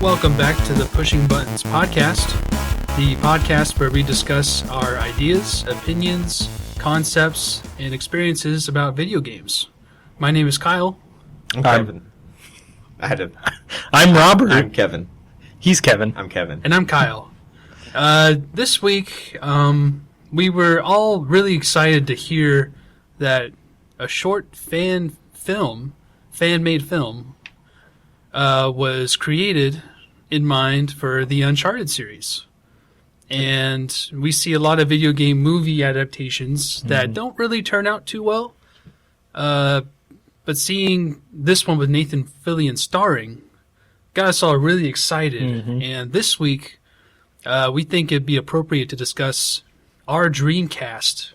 Welcome back to the Pushing Buttons podcast, the podcast where we discuss our ideas, opinions, concepts, and experiences about video games. My name is Kyle. I'm Kevin. I'm Robert. I'm Kevin. He's Kevin. I'm Kevin. And I'm Kyle. This week, we were all really excited to hear that a short fan-made film, was created in mind for the Uncharted series. And we see a lot of video game movie adaptations that don't really turn out too well. But seeing this one with Nathan Fillion starring got us all really excited. And this week, we think it'd be appropriate to discuss our dream cast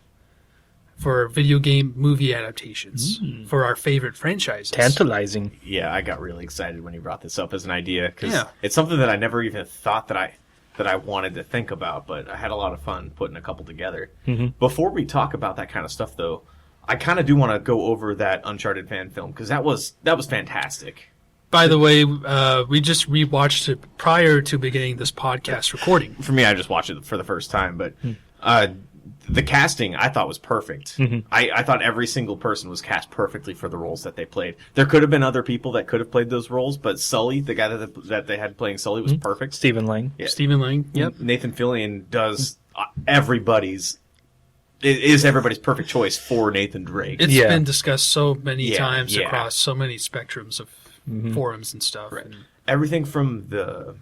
for video game movie adaptations for our favorite franchises. Tantalizing. Yeah, I got really excited when you brought this up as an idea because it's something that I never even thought that I wanted to think about, but I had a lot of fun putting a couple together. Before we talk about that kind of stuff, though, I kind of do want to go over that Uncharted fan film because that was fantastic. By the way, we just rewatched it prior to beginning this podcast recording. For me, I just watched it for the first time, but the casting I thought was perfect. I thought every single person was cast perfectly for the roles that they played. There could have been other people that could have played those roles, but Sully, the guy that they had playing Sully, was perfect. Stephen Lang. Yeah. Stephen Lang, yep. Nathan Fillion does everybody's perfect choice for Nathan Drake. It's been discussed so many times Yeah. across so many spectrums of forums and stuff. Right. Everything from the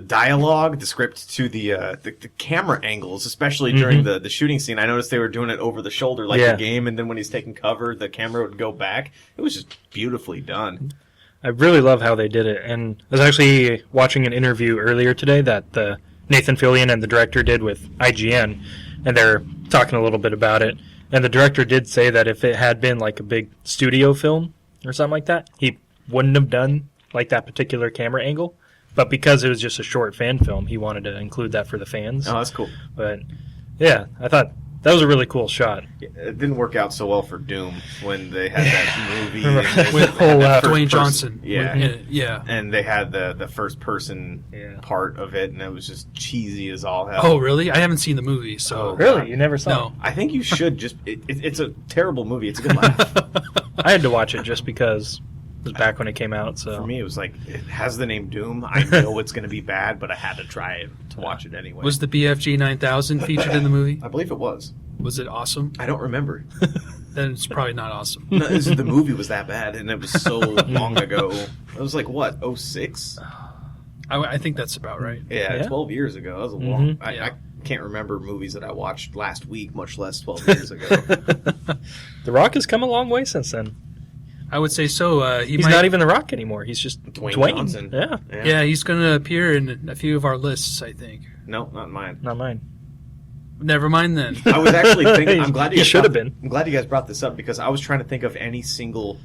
dialogue, the script, to the camera angles, especially during the shooting scene. I noticed they were doing it over the shoulder like the game, and then when he's taking cover, the camera would go back. It was just beautifully done. I really love how they did it. And I was actually watching an interview earlier today that Nathan Fillion and the director did with IGN, and they're talking a little bit about it. And the director did say that if it had been like a big studio film or something like that, he wouldn't have done like that particular camera angle. But because it was just a short fan film, he wanted to include that for the fans. Oh, that's cool. But yeah, I thought that was a really cool shot. It didn't work out so well for Doom when they had that movie With Dwayne Johnson. Yeah. And they had the first person part of it, and it was just cheesy as all hell. Oh, really? I haven't seen the movie, so... Really? You never saw No. it? I think you should just... It's a terrible movie. It's a good laugh. I had to watch it just because it was back when it came out. So for me, it was like, it has the name Doom. I know it's going to be bad, but I had to try it to watch it anyway. Was the BFG 9000 featured in the movie? I believe it was. Was it awesome? I don't remember. Then it's probably not awesome. No, the movie was that bad, and it was so long ago. It was like, what, 06? I think that's about right. Yeah, 12 years ago. That was a long... I can't remember movies that I watched last week, much less 12 years ago. The Rock has come a long way since then. I would say so. He's not even The Rock anymore. He's just Dwayne Johnson. Yeah, he's going to appear in a few of our lists, I think. No, not mine. Not mine. Never mind then. I was actually thinking... I'm glad you guys should have been. I'm glad you guys brought this up because I was trying to think of any single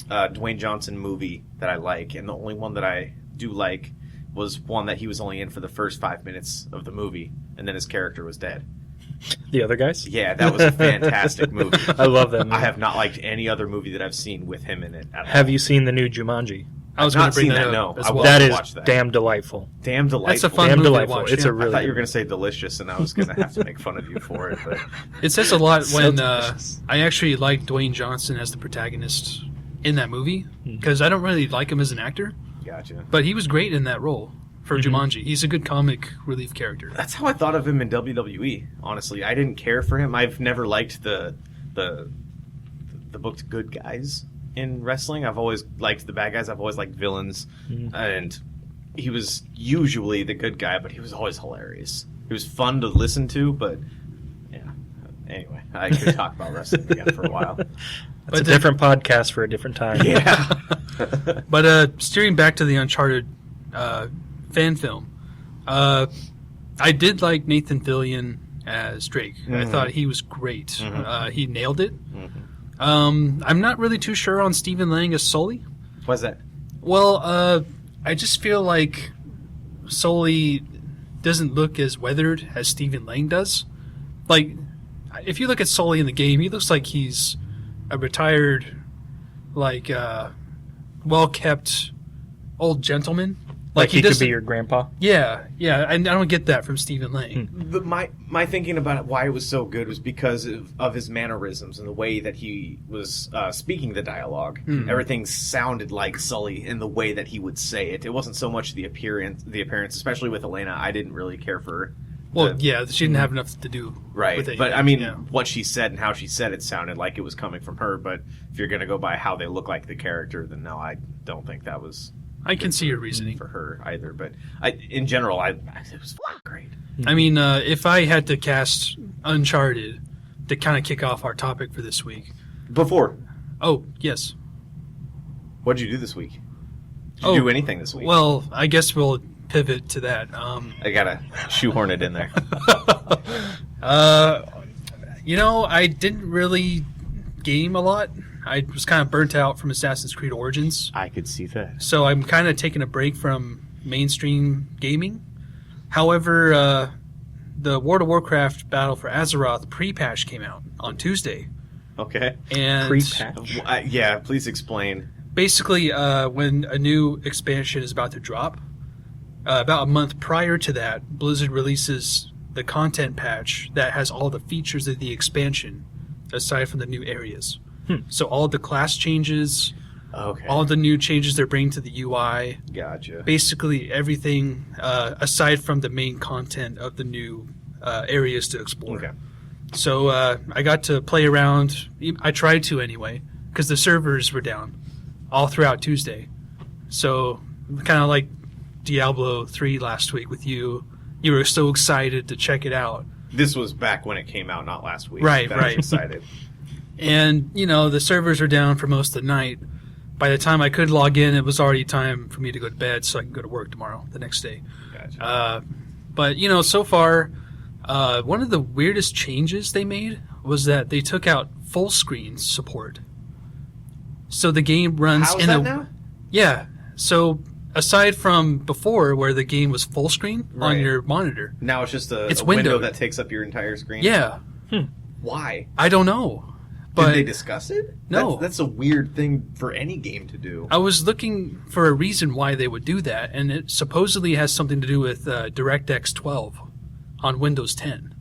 Dwayne Johnson movie that I like, and the only one that I do like was one that he was only in for the first 5 minutes of the movie, and then his character was dead. The Other Guys? Yeah, that was a fantastic movie. I love that movie. I have not liked any other movie that I've seen with him in it at all. Have you seen the new Jumanji? I was going to bring that up. No, as I well. That is watch that. damn delightful. Damn delightful. That's a fun Damn movie delightful. to watch. It's a really I thought you were going to say delicious, and I was going to have to make fun of you for it. But It says a lot So when delicious. I actually like Dwayne Johnson as the protagonist in that movie, because I don't really like him as an actor, gotcha. but he was great in that role for Jumanji. He's a good comic relief character. That's how I thought of him in WWE. Honestly, I didn't care for him. I've never liked the booked good guys in wrestling. I've always liked the bad guys. I've always liked villains, and he was usually the good guy, but he was always hilarious. He was fun to listen to, but yeah. Anyway, I could talk about wrestling again for a while. That's a different podcast for a different time. Yeah. But steering back to the Uncharted fan film, I did like Nathan Fillion as Drake. I thought he was great. He nailed it. I'm not really too sure on Stephen Lang as Sully. What's that? Well, I just feel like Sully doesn't look as weathered as Stephen Lang does. Like, if you look at Sully in the game, he looks like he's a retired, like, well-kept old gentleman. Like he could be doesn't- your grandpa. Yeah, and I don't get that from Stephen Lang. My thinking about it, why it was so good, was because of his mannerisms and the way that he was speaking the dialogue. Everything sounded like Sully in the way that he would say it. It wasn't so much the appearance, especially with Elena. I didn't really care for. Well, yeah, she didn't have enough to do with it. But yet, I mean, yeah. what she said and how she said it sounded like it was coming from her. But if you're going to go by how they look like the character, then no, I don't think that was. I can see your reasoning. For her either, but in general, it was great. I mean, if I had to cast Uncharted to kind of kick off our topic for this week. Before, Oh, yes. what did you do this week? Did you do anything this week? Well, I guess we'll pivot to that. I gotta shoehorn it in there. I didn't really game a lot. I was kind of burnt out from Assassin's Creed Origins. I could see that. So I'm kind of taking a break from mainstream gaming. However, the World of Warcraft Battle for Azeroth pre-patch came out on Tuesday. Okay. And Pre-patch? Yeah, please explain. basically, when a new expansion is about to drop, about a month prior to that, Blizzard releases the content patch that has all the features of the expansion, aside from the new areas. So all the class changes, Okay. all the new changes they're bringing to the UI, Gotcha. basically everything aside from the main content of the new areas to explore. Okay. So I got to play around. I tried to anyway, because the servers were down all throughout Tuesday. So kind of like Diablo 3 last week with you. You were so excited to check it out. This was back when it came out, not last week. Right, That I was right. excited. And, the servers were down for most of the night. By the time I could log in, it was already time for me to go to bed so I can go to work tomorrow, the next day. Gotcha. But, so far, one of the weirdest changes they made was that they took out full screen support. So the game runs How is in that a now? Yeah. So aside from before where the game was full screen on Right. your monitor. Now it's just It's a window windowed. that takes up your entire screen? Yeah. Why? I don't know. But Did they discuss it? No. That's a weird thing for any game to do. I was looking for a reason why they would do that, and it supposedly has something to do with DirectX 12 on Windows 10.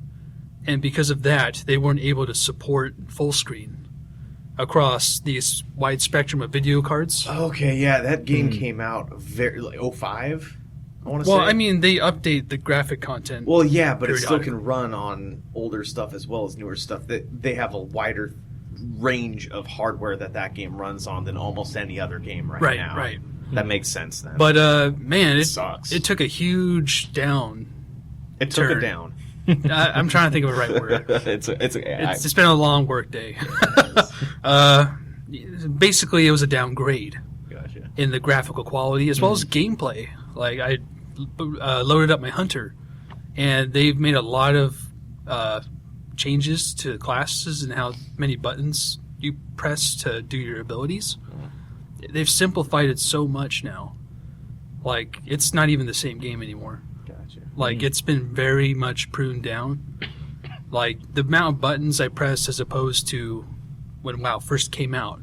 And because of that, they weren't able to support full screen across this wide spectrum of video cards. Okay, yeah, that game came out very, 05, I want to Well, say. I mean, they update the graphic content. Well, yeah, but it still periodically. can run on older stuff as well as newer stuff. They have a wider range of hardware that game runs on than almost any other game right now. Right. That makes sense then. But, man, it sucks. It took a huge down. it took turn. it down. I'm trying to think of the right word. It's It's been a long work day. Basically, it was a downgrade gotcha. in the graphical quality as well as gameplay. Like, I loaded up my Hunter, and they've made a lot of changes to classes and how many buttons you press to do your abilities. They've simplified it so much now. Like, it's not even the same game anymore. Gotcha. Like, it's been very much pruned down. Like, the amount of buttons I press as opposed to when WoW first came out,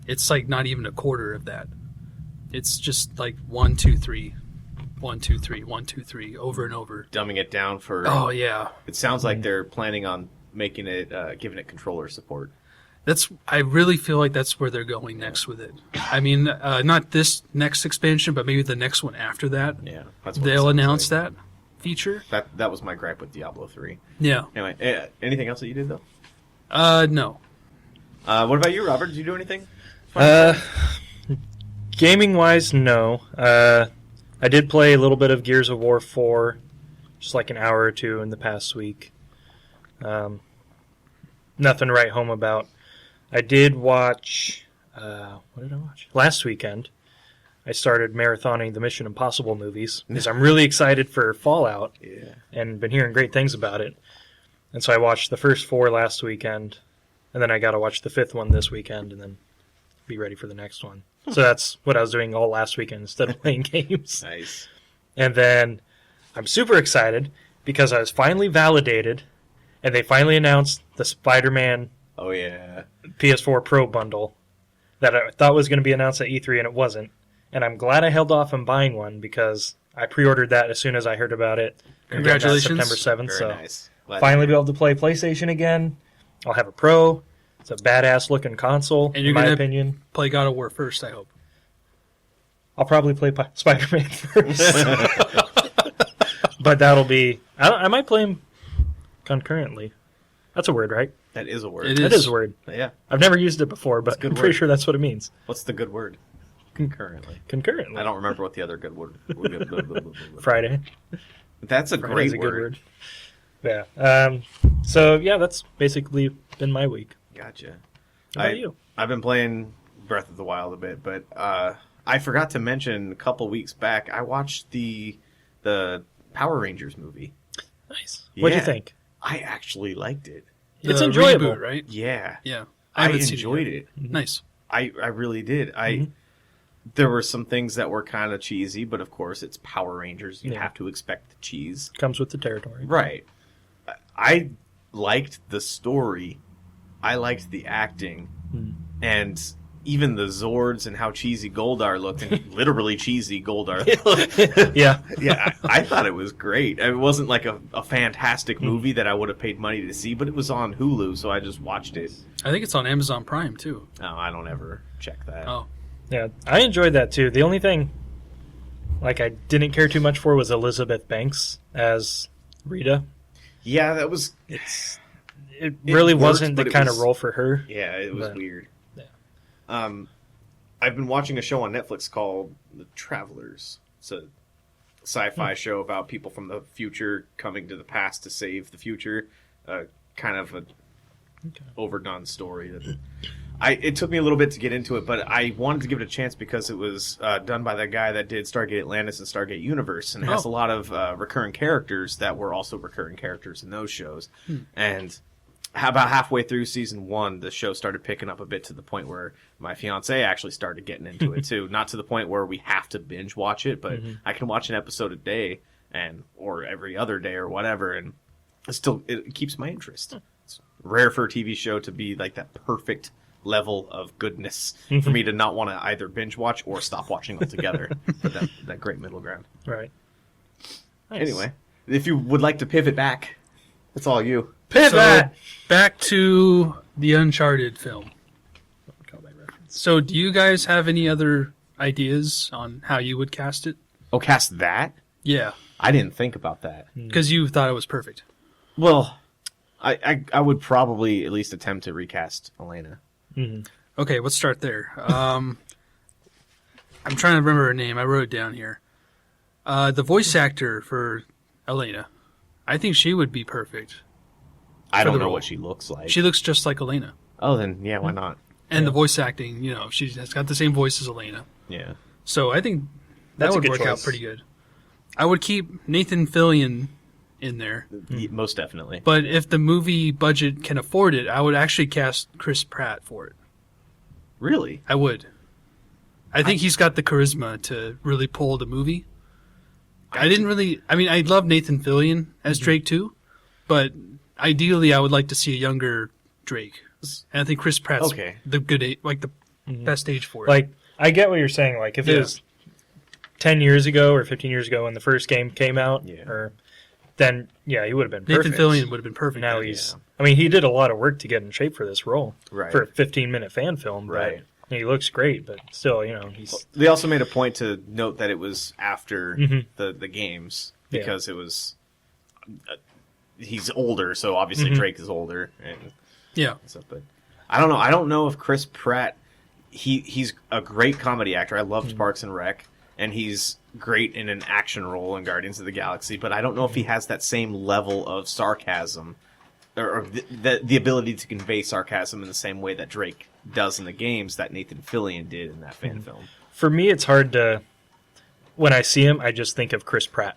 it's like not even a quarter of that. It's just like 1, 2, 3, 1, 2, 3, 1, 2, 3, over and over. Dumbing it down for... Oh, yeah. It sounds like they're planning on making it, giving it controller support. I really feel like that's where they're going next with it. I mean, not this next expansion, but maybe the next one after that. Yeah, that's what it They'll sounds announce like. that feature. That was my gripe with Diablo 3. Yeah. Anyway, anything else that you did, though? No. What about you, Robert? Did you do anything? Gaming wise, no. I did play a little bit of Gears of War 4, just like an hour or two in the past week. Nothing to write home about. I did watch. What did I watch? Last weekend, I started marathoning the Mission Impossible movies because I'm really excited for Fallout and been hearing great things about it. And so I watched the first 4 last weekend, and then I got to watch the 5th one this weekend, and then be ready for the next one. So that's what I was doing all last weekend instead of playing games. Nice. And then I'm super excited because I was finally validated, and they finally announced the Spider-Man Oh, yeah. PS4 Pro bundle that I thought was going to be announced at E3, and it wasn't. and I'm glad I held off on buying one because I pre-ordered that as soon as I heard about it. Congratulations. September 7th. Very So nice. Glad finally be able to play PlayStation again. I'll have a Pro. It's a badass looking console, And you're in my gonna opinion. play God of War first, I hope. I'll probably play Spider-Man first. But that'll be... I might play them concurrently. That's a word, right? That is a word. It That is a word. Yeah. I've never used it before, but I'm pretty word. sure that's what it means. What's the good word? Concurrently. Concurrently. I don't remember what the other good word. Friday. That's a Friday's great a good word. Yeah. So, yeah, that's basically been my week. Gotcha. How about you? I've been playing Breath of the Wild a bit, but I forgot to mention a couple weeks back I watched the Power Rangers movie. Nice. What'd you Yeah. think? I actually liked it. It's The enjoyable. reboot, right? Yeah. Yeah. I haven't seen enjoyed yet. it. Nice. I really did. There were some things that were kind of cheesy, but of course it's Power Rangers. You Yeah. have to expect the cheese. Comes with the territory. Right. I liked the story. I liked the acting. And even the Zords and how cheesy Goldar looked, and literally cheesy Goldar looked. Yeah. Yeah, I thought it was great. It wasn't like a fantastic movie that I would have paid money to see, but it was on Hulu, so I just watched it. I think it's on Amazon Prime, too. No, I don't ever check that. Oh. Yeah, I enjoyed that too. The only thing, like, I didn't care too much for was Elizabeth Banks as Rita. Yeah, that was... It really worked, wasn't but the it kind was- of role for her. Yeah, it was But- weird. Yeah. I've been watching a show on Netflix called The Travelers. It's a sci-fi show about people from the future coming to the past to save the future. Kind of a overdone story. It took me a little bit to get into it, but I wanted to give it a chance because it was done by the guy that did Stargate Atlantis and Stargate Universe, and it has a lot of recurring characters that were also recurring characters in those shows. And about halfway through season 1, the show started picking up a bit to the point where my fiance actually started getting into it too. Not to the point where we have to binge watch it, but I can watch an episode a day or every other day or whatever, and it keeps my interest. It's rare for a TV show to be like that perfect level of goodness for me to not want to either binge watch or stop watching altogether. But that great middle ground. Right. Nice. Anyway, if you would like to pivot back, it's all you. Pivot! So, back to the Uncharted film. So, do you guys have any other ideas on how you would cast it? Oh, cast that? Yeah, I didn't think about that. because you thought it was perfect. Well, I would probably at least attempt to recast Elena. Okay, let's start there. I'm trying to remember her name. I wrote it down here. The voice actor for Elena. I think she would be perfect. I don't the know role. what she looks like. She looks just like Elena. Oh, then yeah, why not? And the voice acting, she's got the same voice as Elena. Yeah. So I think That's that a would good work out choice. pretty good. I would keep Nathan Fillion in there. Most definitely. But if the movie budget can afford it, I would actually cast Chris Pratt for it. Really? I would. I think he's got the charisma to really pull the movie. I love Nathan Fillion as Drake too, but ideally I would like to see a younger Drake. And I think Chris Pratt's Okay. the good age, like the best age for it. Like, I get what you're saying. Like, if it Yeah. was 10 years ago or 15 years ago when the first game came out, then, yeah, he would have been perfect. Nathan Fillion would have been perfect. Now then. he's... I mean, he did a lot of work to get in shape for this role. Right. For a 15-minute fan film. Right. But he looks great, but still, he's... They also made a point to note that it was after the games because it was he's older, so obviously Drake is older and Yeah. stuff. But I don't know. I don't know if Chris Pratt. He's a great comedy actor. I loved Parks and Rec, and he's great in an action role in Guardians of the Galaxy. But I don't know if he has that same level of sarcasm or the ability to convey sarcasm in the same way that Drake does in the games that Nathan Fillion did in that fan film. For me, it's hard to... When I see him, I just think of Chris Pratt.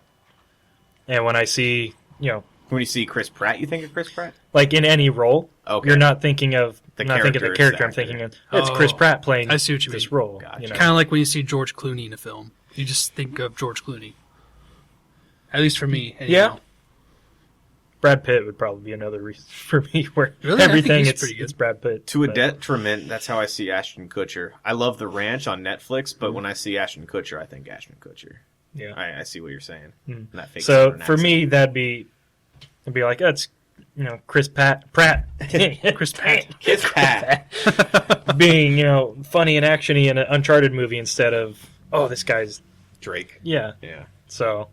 And when I see, When you see Chris Pratt, you think of Chris Pratt? like in any role, Okay. you're not thinking of The I'm not thinking of the character, character. I'm it's the thinking of actor. it's Chris Oh, Pratt playing I see what you this mean. role. Gotcha. Kind of like when you see George Clooney in a film. You just think of George Clooney. At least for me. Anyhow. Brad Pitt would probably be another reason for me where Really? I think everything he's pretty good. it's Brad Pitt. To a but- detriment, that's how I see Ashton Kutcher. I love The Ranch on Netflix, but when I see Ashton Kutcher, I think Ashton Kutcher. Yeah. I see what you're saying. That fake So southern for accent. me, it'd be like, that's Chris Pratt Chris Pratt. Kiss Pat. being funny and actiony in an Uncharted movie instead of this guy's Drake. yeah. Yeah. So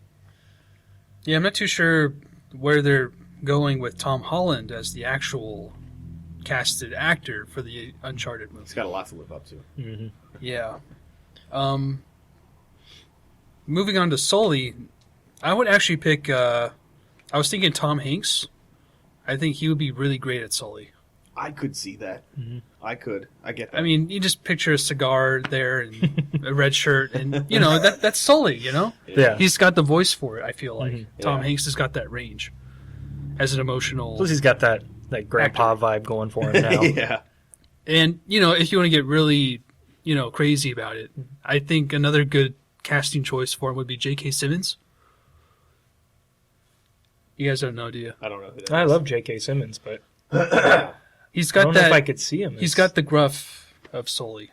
Yeah, I'm not too sure where they're going with Tom Holland as the actual casted actor for the Uncharted He's movie. got a lot to live up to. Yeah. Moving on to Sully, I would actually pick. I was thinking Tom Hanks. I think he would be really great at Sully. I could see that. I could. I get that. I mean, you just picture a cigar there and a red shirt, and that's Sully. yeah. He's got the voice for it. I feel like Tom Yeah. Hanks has got that range as an emotional. Plus he's got that grandpa vibe going for him now. yeah. And if you want to get really, crazy about it, I think another good casting choice for him would be J.K. Simmons. You guys don't know, do you? I don't know who that I is. love J.K. Simmons, but He's I got don't know that. if I could see him. He's got the gruff of Sully,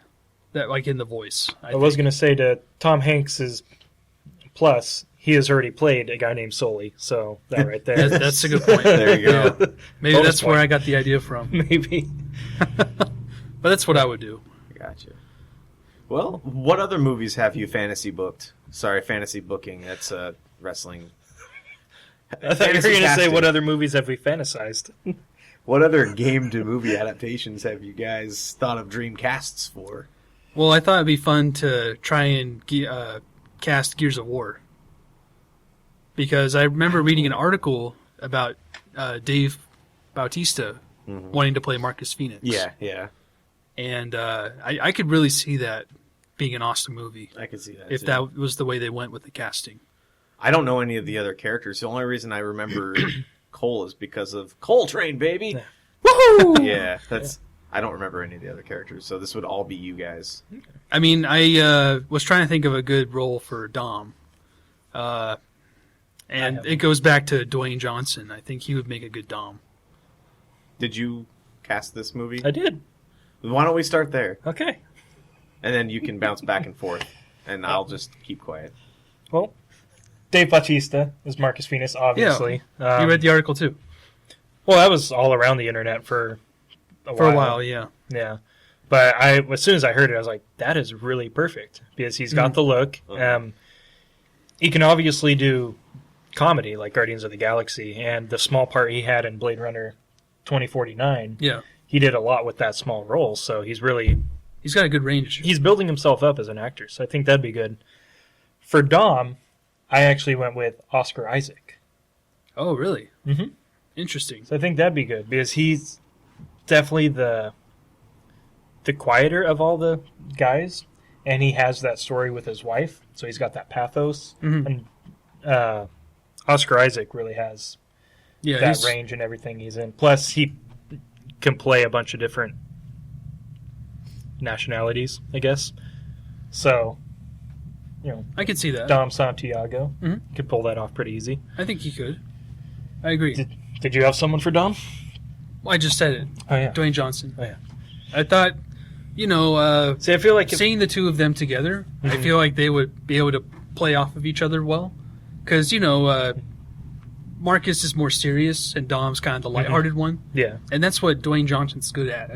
that like in the voice. I was going to say to Tom Hanks's plus, he has already played a guy named Sully, so that right there. That's a good point. There you go. Maybe Bonus that's where point. I got the idea from. Maybe. But that's what I would do. Gotcha. Well, what other movies have you fantasy booked? Sorry, fantasy booking. That's wrestling. I thought you were Fantasy going to say, casting. what other movies have we fantasized? What other game to movie adaptations have you guys thought of dream casts for? Well, I thought it'd be fun to try and cast Gears of War. Because I remember reading an article about Dave Bautista wanting to play Marcus Phoenix. Yeah. And I could really see that being an awesome movie I could see that. if too. that was the way they went with the casting. I don't know any of the other characters. The only reason I remember Cole is because of Cole Train, baby. Woohoo! Yeah, that's. I don't remember any of the other characters, so this would all be you guys. I mean, I was trying to think of a good role for Dom. And it goes back to Dwayne Johnson. I think he would make a good Dom. Did you cast this movie? I did. Why don't we start there, Okay. and then you can bounce back and forth, and I'll just keep quiet. Well, Dave Bautista is Marcus Phoenix, obviously. You read the article too. Well, that was all around the internet for a For a while, yeah. Yeah. But as soon as I heard it, I was like, that is really perfect. Because he's got the look. He can obviously do comedy like Guardians of the Galaxy. And the small part he had in Blade Runner 2049, Yeah. he did a lot with that small role. So he's He's got a good range. he's building himself up as an actor. So I think that'd be good. For Dom, I actually went with Oscar Isaac. Oh, really? Mhm. Interesting. So I think that'd be good because he's definitely the quieter of all the guys, and he has that story with his wife, so he's got that pathos. Mhm. And Oscar Isaac really has Yeah, that range and everything he's in. Plus, he can play a bunch of different nationalities, I guess. So, I could see that. Dom Santiago Mhm. could pull that off pretty easy. I think he could. I agree. Did you have someone for Dom? Well, I just said it. Oh yeah. Dwayne Johnson. Oh yeah. I thought, See, I feel like seeing the two of them together, I feel like they would be able to play off of each other well. Because, Marcus is more serious and Dom's kind of the lighthearted one. yeah. And that's what Dwayne Johnson's good at,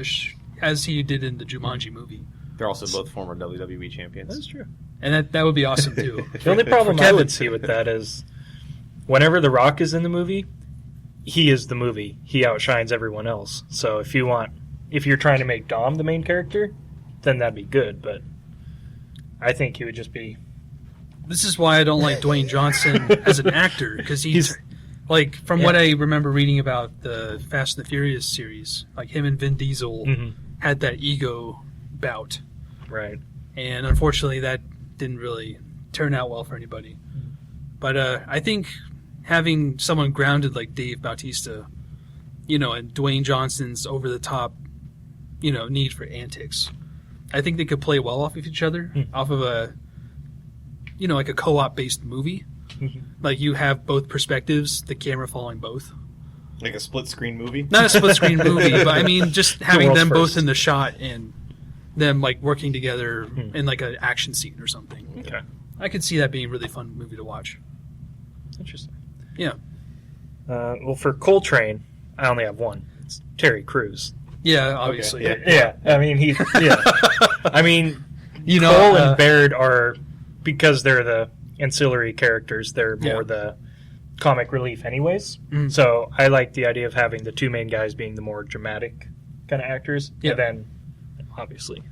as he did in the Jumanji movie. They're also both former WWE champions. That's true. And that would be awesome, too. The only problem I Kevin. would see with that is whenever The Rock is in the movie, he is the movie. He outshines everyone else. So if you're trying to make Dom the main character, then that'd be good. But I think he would just be. This is why I don't like Dwayne Johnson as an actor, because He's- like, from what I remember reading about the Fast and the Furious series, like him and Vin Diesel had that ego bout. Right. And unfortunately, that didn't really turn out well for anybody. But I think having someone grounded like Dave Bautista, and Dwayne Johnson's over-the-top, need for antics, I think they could play well off of each other, off of a, like a co-op based movie. Like you have both perspectives, the camera following both. Like a split screen movie? Not a split screen movie, but I mean, just having world's them both first. in the shot and them like working together in like an action scene or something. Okay. I could see that being a really fun movie to watch. Interesting. Yeah. Well, for Coltrane, I only have one. It's Terry Crews. Yeah, obviously. Okay, Yeah, I mean I mean, You know, Cole and Baird are, because they're the ancillary characters, they're more Yeah. the comic relief anyways. Mm. So I like the idea of having the two main guys being the more dramatic kind of actors. Yeah. And then, obviously.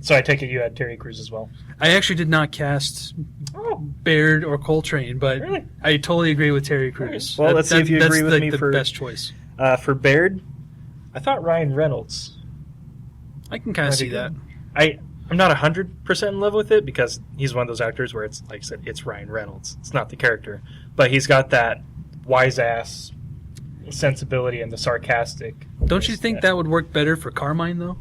So I take it you had Terry Crews as well. I actually did not cast Oh, Baird or Coltrane, but really? I totally agree with Terry Crews. Well, let's see if you that's agree with like me the for- best choice. For Baird, I thought Ryan Reynolds. I can kind of see that. I'm not 100% in love with it because he's one of those actors where it's, like I said, it's Ryan Reynolds. It's not the character. But he's got that wise-ass sensibility and the sarcastic. Don't you think that would work better for Carmine, though?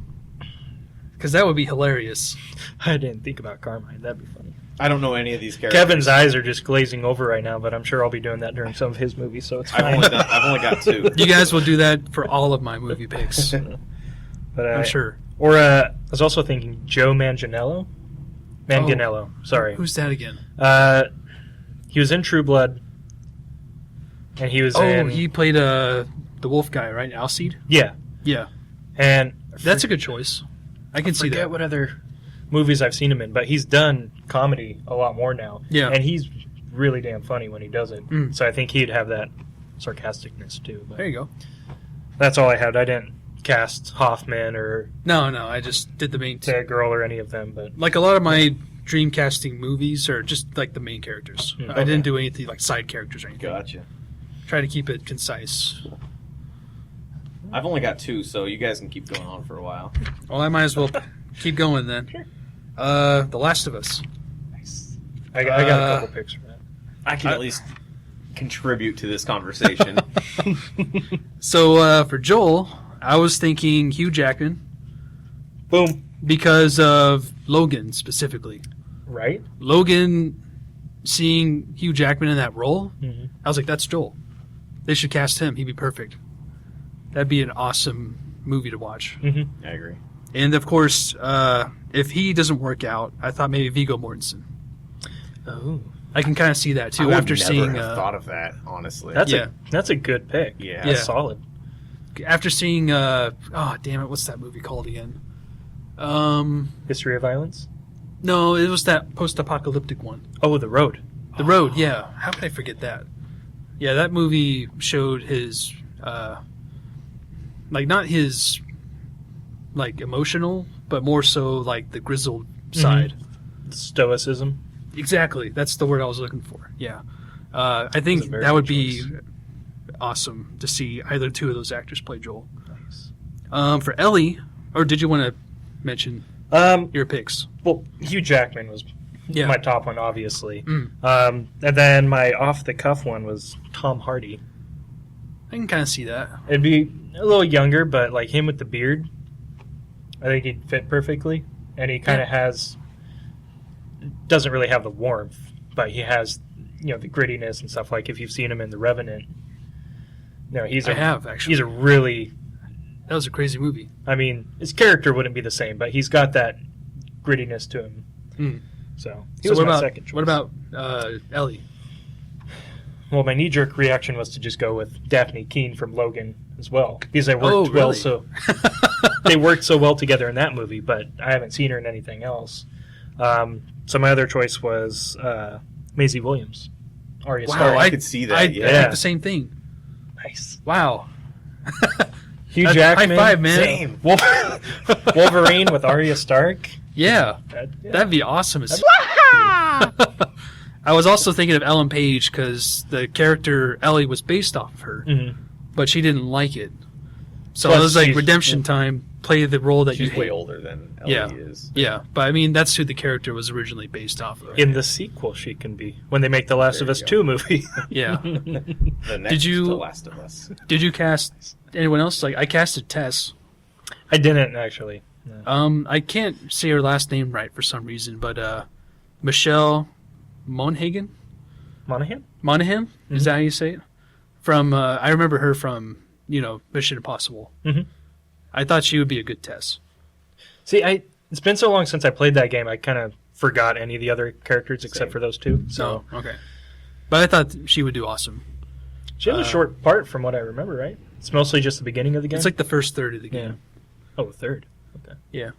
Because that would be hilarious. I didn't think about Carmine. That'd be funny. I don't know any of these characters. Kevin's eyes are just glazing over right now, but I'm sure I'll be doing that during some of his movies, so it's fine. I've only got two. You guys will do that for all of my movie picks. But I'm sure. Or I was also thinking Joe Manganiello. Manganiello, sorry. Who's that again? He was in True Blood, and he was in... He played the wolf guy, right? Alcide? Yeah, Yeah. and... That's a good choice. I can see forget that. what other movies I've seen him in, but he's done comedy a lot more now. Yeah. And he's really damn funny when he does it. Mm. So I think he'd have that sarcasticness too. But There you go. that's all I had. I didn't cast Hoffman or No, I just did the main two. Ted Girl or any of them, but Like a lot of my dream casting movies are just like the main characters. Mm, I didn't do anything like side characters or anything. Gotcha. Try to keep it concise. I've only got two, so you guys can keep going on for a while. Well, I might as well keep going then. The Last of Us. nice. I got a couple picks from that. I can at least contribute to this conversation. So for Joel, I was thinking Hugh Jackman Boom. because of Logan specifically. Right? Logan, seeing Hugh Jackman in that role, Mm-hmm. I was like, that's Joel. They should cast him. He'd be perfect. That'd be an awesome movie to watch. Mm-hmm. I agree. And of course, if he doesn't work out, I thought maybe Viggo Mortensen. Oh. I can kind of see that I too would after never seeing have thought of that, honestly. That's Yeah. a good pick. Yeah. That's Yeah. solid. after seeing oh damn it, what's that movie called again? History of Violence? No, it was that post-apocalyptic one. Oh, The Road. The Road, yeah. How could I forget that? Yeah, that movie showed his, like, not his, like, emotional, but more so, like, the grizzled side. Stoicism. Exactly. That's the word I was looking for. Yeah. I think very that would good be choice. awesome to see either two of those actors play Joel. Nice. For Ellie, or did you want to mention your picks? Well, Hugh Jackman was Yeah. my top one, obviously. Mm. And then my off-the-cuff one was Tom Hardy. I can kind of see that. It'd be a little younger, but like him with the beard, I think he'd fit perfectly. And he kind of doesn't really have the warmth, but he has, the grittiness and stuff. Like if you've seen him in The Revenant, I have, actually. He's a really, That was a crazy movie. I mean, his character wouldn't be the same, but he's got that grittiness to him. Mm. So he So was what my about second choice. what about Ellie? Well, my knee-jerk reaction was to just go with Daphne Keane from Logan as well, because they worked Oh, well. really? So they worked so well together in that movie, but I haven't seen her in anything else. So my other choice was Maisie Williams, Arya Wow, Stark. I could see that, I yeah. had the same thing. Nice. Wow. Hugh High Jackman, five, man. Same. Wolverine with Arya Stark. Yeah, Yeah. that'd be awesome. I was also thinking of Ellen Page because the character Ellie was based off of her, Mhm. but she didn't like it. So Plus it was like she's- redemption time. Play the role that She's you hate. way older than Ellie Yeah. is. Yeah, but I mean that's who the character was originally based off of. In the sequel, she can be when they make the Last There of Us you 2 movie. Yeah. The next you- to Last of Us. Did you cast anyone else? Like I casted Tess. I didn't actually. No. I can't say her last name right for some reason, but Michelle Monaghan. Monaghan? Monaghan? Is that how you say it? from I remember her from Mission Impossible. Mm-hmm. I thought she would be a good Tess. See, it's been so long since I played that game. I kind of forgot any of the other characters except for those two. So okay, but I thought she would do awesome. She has a short part from what I remember, right? It's mostly just the beginning of the game. It's like the first third of the game. Yeah. Oh, third. Okay. Yeah.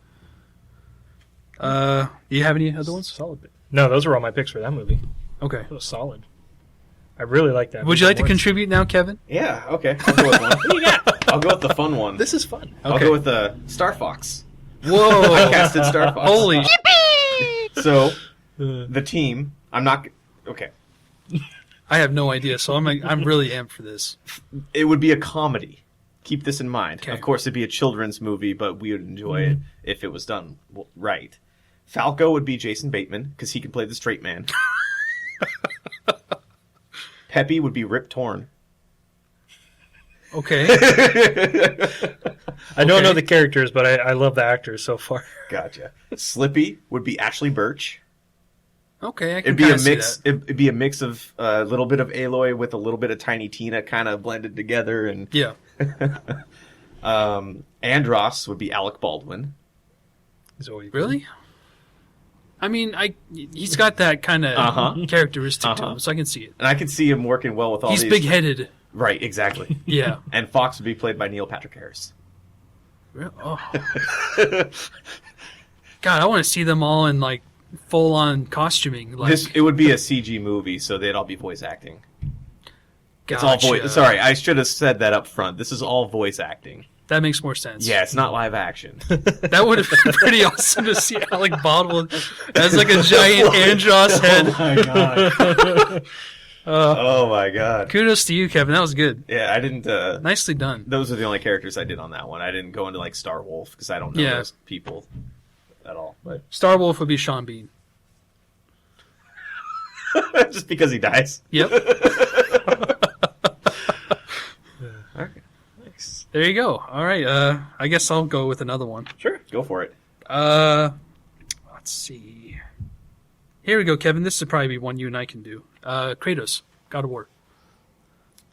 Do you have any other ones? Solid. No, those were all my picks for that movie. Okay. It was solid. I really like that. Would you like to contribute now, Kevin? Yeah, okay. I'll go with one. What do you got? I'll go with the fun one. This is fun. I'll go with Star Fox. Whoa! I casted Star Fox. Holy! So, the team. I'm not. Okay. I have no idea, so I'm really amped for this. It would be a comedy. Keep this in mind. Okay. Of course, it'd be a children's movie, but we would enjoy it if it was done right. Falco would be Jason Bateman, because he can play the straight man. Peppy would be Rip Torn. Okay. I don't know the characters, but I love the actors so far. Gotcha. Slippy would be Ashley Birch. Okay, I can It'd be a kinda see mix. that. It'd be a mix of a little bit of Aloy with a little bit of Tiny Tina, kind of blended together, and Yeah. Andros would be Alec Baldwin. Really? I mean, he's got that kind of characteristic to him, so I can see it. And I could see him working well with all He's these. big-headed. Right, exactly. Yeah. And Fox would be played by Neil Patrick Harris. Oh. God, I want to see them all in like full-on costuming. Like, It would be a CG movie, so they'd all be voice acting. It's all gotcha. voice. Sorry, I should have said that up front. This is all voice acting. That makes more sense. Yeah, it's not live action. That would have been pretty awesome to see Alec Baldwin as like a giant Andros head. Oh my god. Oh my god. Kudos to you, Kevin. That was good. Yeah, I didn't. Nicely done. Those are the only characters I did on that one. I didn't go into like Star Wolf because I don't know those people at all. But Star Wolf would be Sean Bean. just because he dies. Yep. Okay. Nice. There you go. All right. I guess I'll go with another one. Sure. Go for it. Let's see. Here we go, Kevin. This would probably be one you and I can do. Kratos, God of War.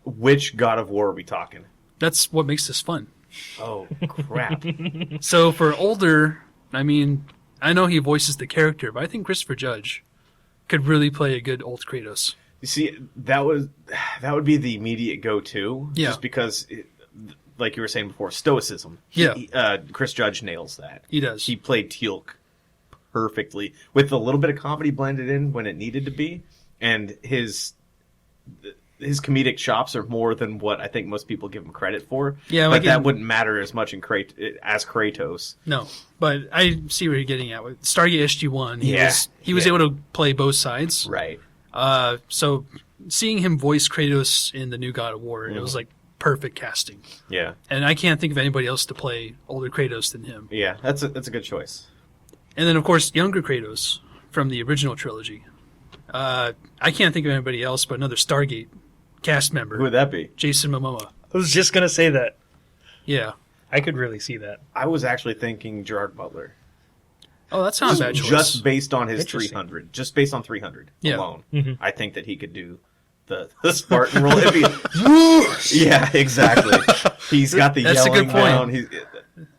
Which God of War are we talking? That's what makes this fun. Oh crap. So for older, I mean, I know he voices the character, but I think Christopher Judge could really play a good old Kratos. You see, that would be the immediate go-to. Yeah. Just because, like you were saying before, stoicism. Chris Judge nails that. He does. He played Teal'c perfectly, with a little bit of comedy blended in when it needed to be, and his comedic chops are more than what I think most people give him credit for. Yeah, but that wouldn't matter as much as Kratos. No, but I see what you're getting at. With Stargate SG-1, he was Yeah. able to play both sides. Right. So seeing him voice Kratos in the new God of War, it was like perfect casting. Yeah. And I can't think of anybody else to play older Kratos than him. Yeah, that's a good choice. And then, of course, younger Kratos from the original trilogy. I can't think of anybody else but another Stargate cast member. Who would that be? Jason Momoa. I was just going to say that. Yeah. I could really see that. I was actually thinking Gerard Butler. Oh, that's not a bad choice. Just based on his Interesting. 300. Just based on 300 Yeah. alone. Mm-hmm. I think that he could do the Spartan role. It'd be, yeah, exactly. He's got the That's a yelling good point. down.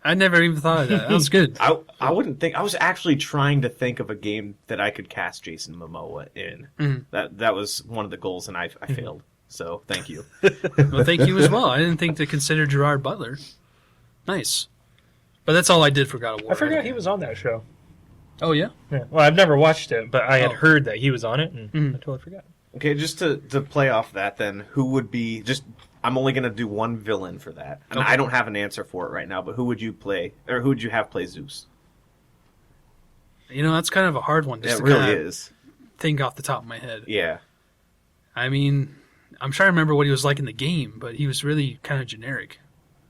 I never even thought of that. That was good. I wouldn't think. I was actually trying to think of a game that I could cast Jason Momoa in. Mm-hmm. That was one of the goals, and I failed. So thank you. Well, thank you as well. I didn't think to consider Gerard Butler. Nice. But that's all I did for God of War. I forgot he was on that show. Oh, yeah? Yeah. Well, I've never watched it, but I had Oh. heard that he was on it, and I totally forgot. Okay, just to play off that, then who would be just? I'm only going to do one villain for that, and Okay. I don't have an answer for it right now. But who would you play, or who would you have play Zeus? You know, that's kind of a hard one. Just It to really kinda is. think off the top of my head. Yeah. I mean, I'm trying to remember what he was like in the game, but he was really kind of generic.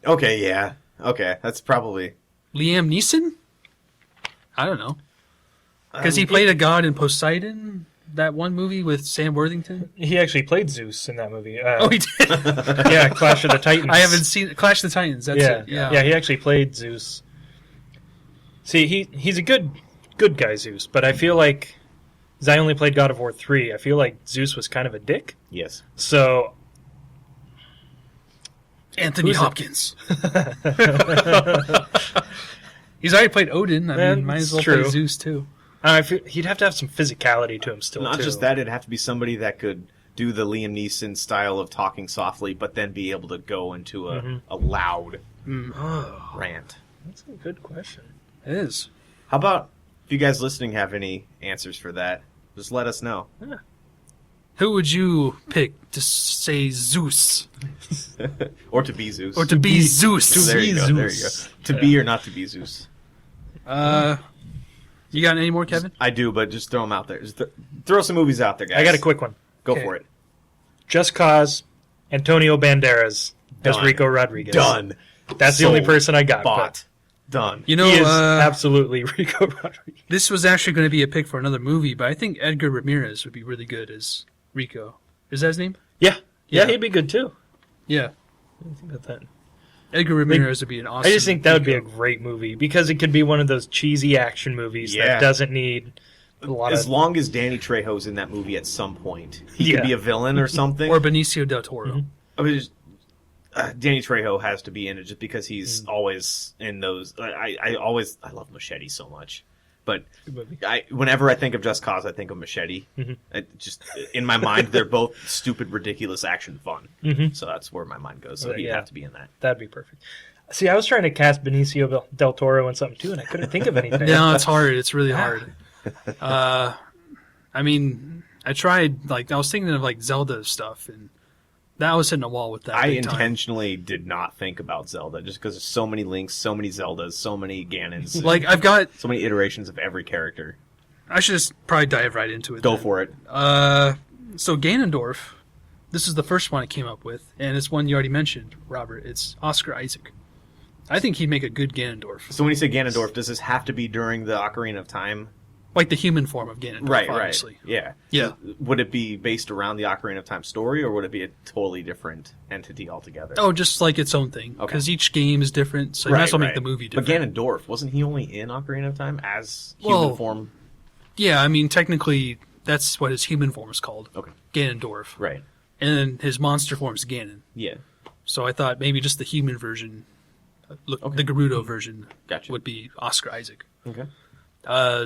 Okay. Yeah. Okay. That's probably. Liam Neeson? I don't know. Because he played a god in Poseidon, that one movie with Sam Worthington. He actually played Zeus in that movie. Oh, he did? Yeah, Clash of the Titans. I haven't seen Clash of the Titans. That's yeah, it. Yeah. yeah, he actually played Zeus. See, he's a good guy, Zeus, but I feel like, because I only played God of War 3, I feel like Zeus was kind of a dick. Yes. So, Anthony Hopkins. He's already played Odin. I mean, might as well play Zeus too. He'd have to have some physicality to him still. Not just that, it'd have to be somebody that could do the Liam Neeson style of talking softly, but then be able to go into a loud rant. That's a good question. It is. How about if you guys listening have any answers for that? Just let us know. Yeah. Who would you pick to say Zeus? Or to be Zeus. Or to be Zeus. There you go. There you go. To be or not to be Zeus. You got any more, Kevin? I do, but just throw them out there. Just throw some movies out there, guys. I got a quick one. Go for it. Just Cause, Antonio Banderas as Rico Rodriguez. Done. That's the only person I got. Bought. Done. You know, he is absolutely Rico Rodriguez. This was actually going to be a pick for another movie, but I think Edgar Ramirez would be really good as Rico. Is that his name? Yeah, he'd be good too. Yeah. I didn't think about that. Edgar Ramirez would be an awesome. I just think that would be a Rico. great movie because it could be one of those cheesy action movies that doesn't need a lot as long as Danny Trejo's in that movie at some point. He Yeah. could be a villain or something. Or Benicio del Toro. Mm-hmm. I mean, Danny Trejo has to be in it just because he's always in those. I love Machete so much, but Good movie. whenever I think of Just Cause, I think of Machete. Just in my mind, they're both stupid, ridiculous action fun. So that's where my mind goes. So he'd have to be in that. That'd be perfect. See, I was trying to cast Benicio del Toro in something too, and I couldn't think of anything. No, it's hard. It's really hard. I mean, I tried, I was thinking of, Zelda stuff, and that was hitting a wall with that. I big time. intentionally did not think about Zelda just because there's so many Links, so many Zeldas, so many Ganons. I've got... so many iterations of every character. I should just probably dive right into it. Go for it. So Ganondorf, this is the first one I came up with, and it's one you already mentioned, Robert. It's Oscar Isaac. I think he'd make a good Ganondorf. So when you say Ganondorf, does this have to be during the Ocarina of Time? Like the human form of Ganondorf, Right, obviously. Yeah. Yeah. Would it be based around the Ocarina of Time story, or would it be a totally different entity altogether? Oh, just like its own thing. Because each game is different, so you might as well make the movie different. But Ganondorf, wasn't he only in Ocarina of Time as human form? Yeah, I mean, technically, that's what his human form is called. Okay. Ganondorf. Right. And then his monster form is Ganon. Yeah. So I thought maybe just the human version, the Gerudo version, would be Oscar Isaac. Okay.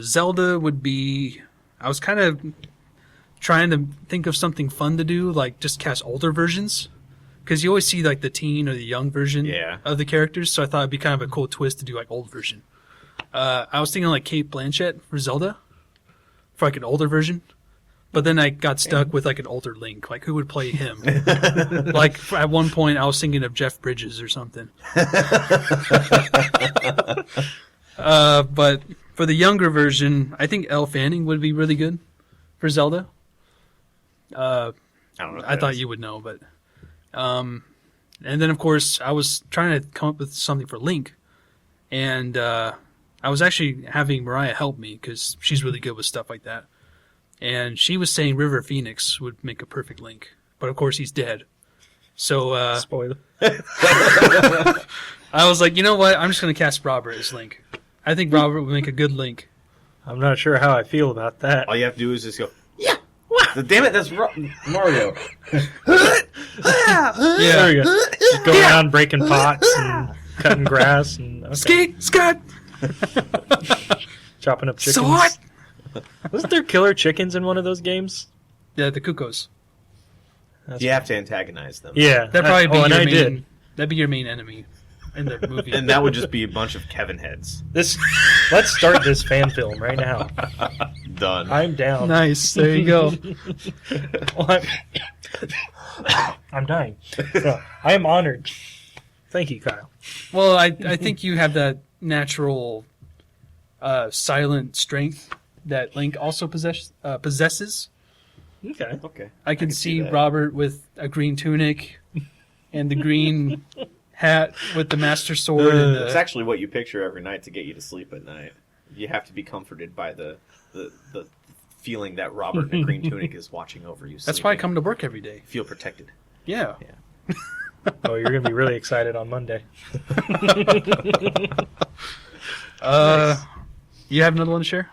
Zelda would be... I was kind of trying to think of something fun to do, just cast older versions. Because you always see, the teen or the young version of the characters, so I thought it'd be kind of a cool twist to do, old version. I was thinking, Kate Blanchett for Zelda, for, an older version. But then I got stuck with, an older Link. Who would play him? At one point, I was thinking of Jeff Bridges or something. But... for the younger version, I think Elle Fanning would be really good for Zelda. I don't know. I thought you would know, but... and then, of course, I was trying to come up with something for Link. And I was actually having Mariah help me, because she's really good with stuff like that. And she was saying River Phoenix would make a perfect Link. But, of course, he's dead. So... spoiler. I was like, you know what? I'm just going to cast Robert as Link. I think Robert would make a good Link. I'm not sure how I feel about that. All you have to do is just go, yeah! Damn it, that's Mario. Yeah. There we go. Just go around breaking pots and cutting grass. And Skate, Scott! Chopping up chickens. So what? Wasn't there killer chickens in one of those games? Yeah, the Cuckoos. You have to antagonize them. Yeah. That'd probably be and your I main. did. That'd be your main enemy in the movie. And that would just be a bunch of Kevin heads. Let's start this fan film right now. Done. I'm down. Nice. There you go. Well, I'm dying. No, I am honored. Thank you, Kyle. Well, I think you have that natural silent strength that Link also possesses. Okay. I can see see that. Robert with a green tunic and the green hat with the Master Sword. And It's the, actually what you picture every night to get you to sleep at night. You have to be comforted by the feeling that Robert in a green tunic is watching over you. that's why I sleeping. come to work every day. Feel protected. Yeah. Oh, you're going to be really excited on Monday. You have another one to share?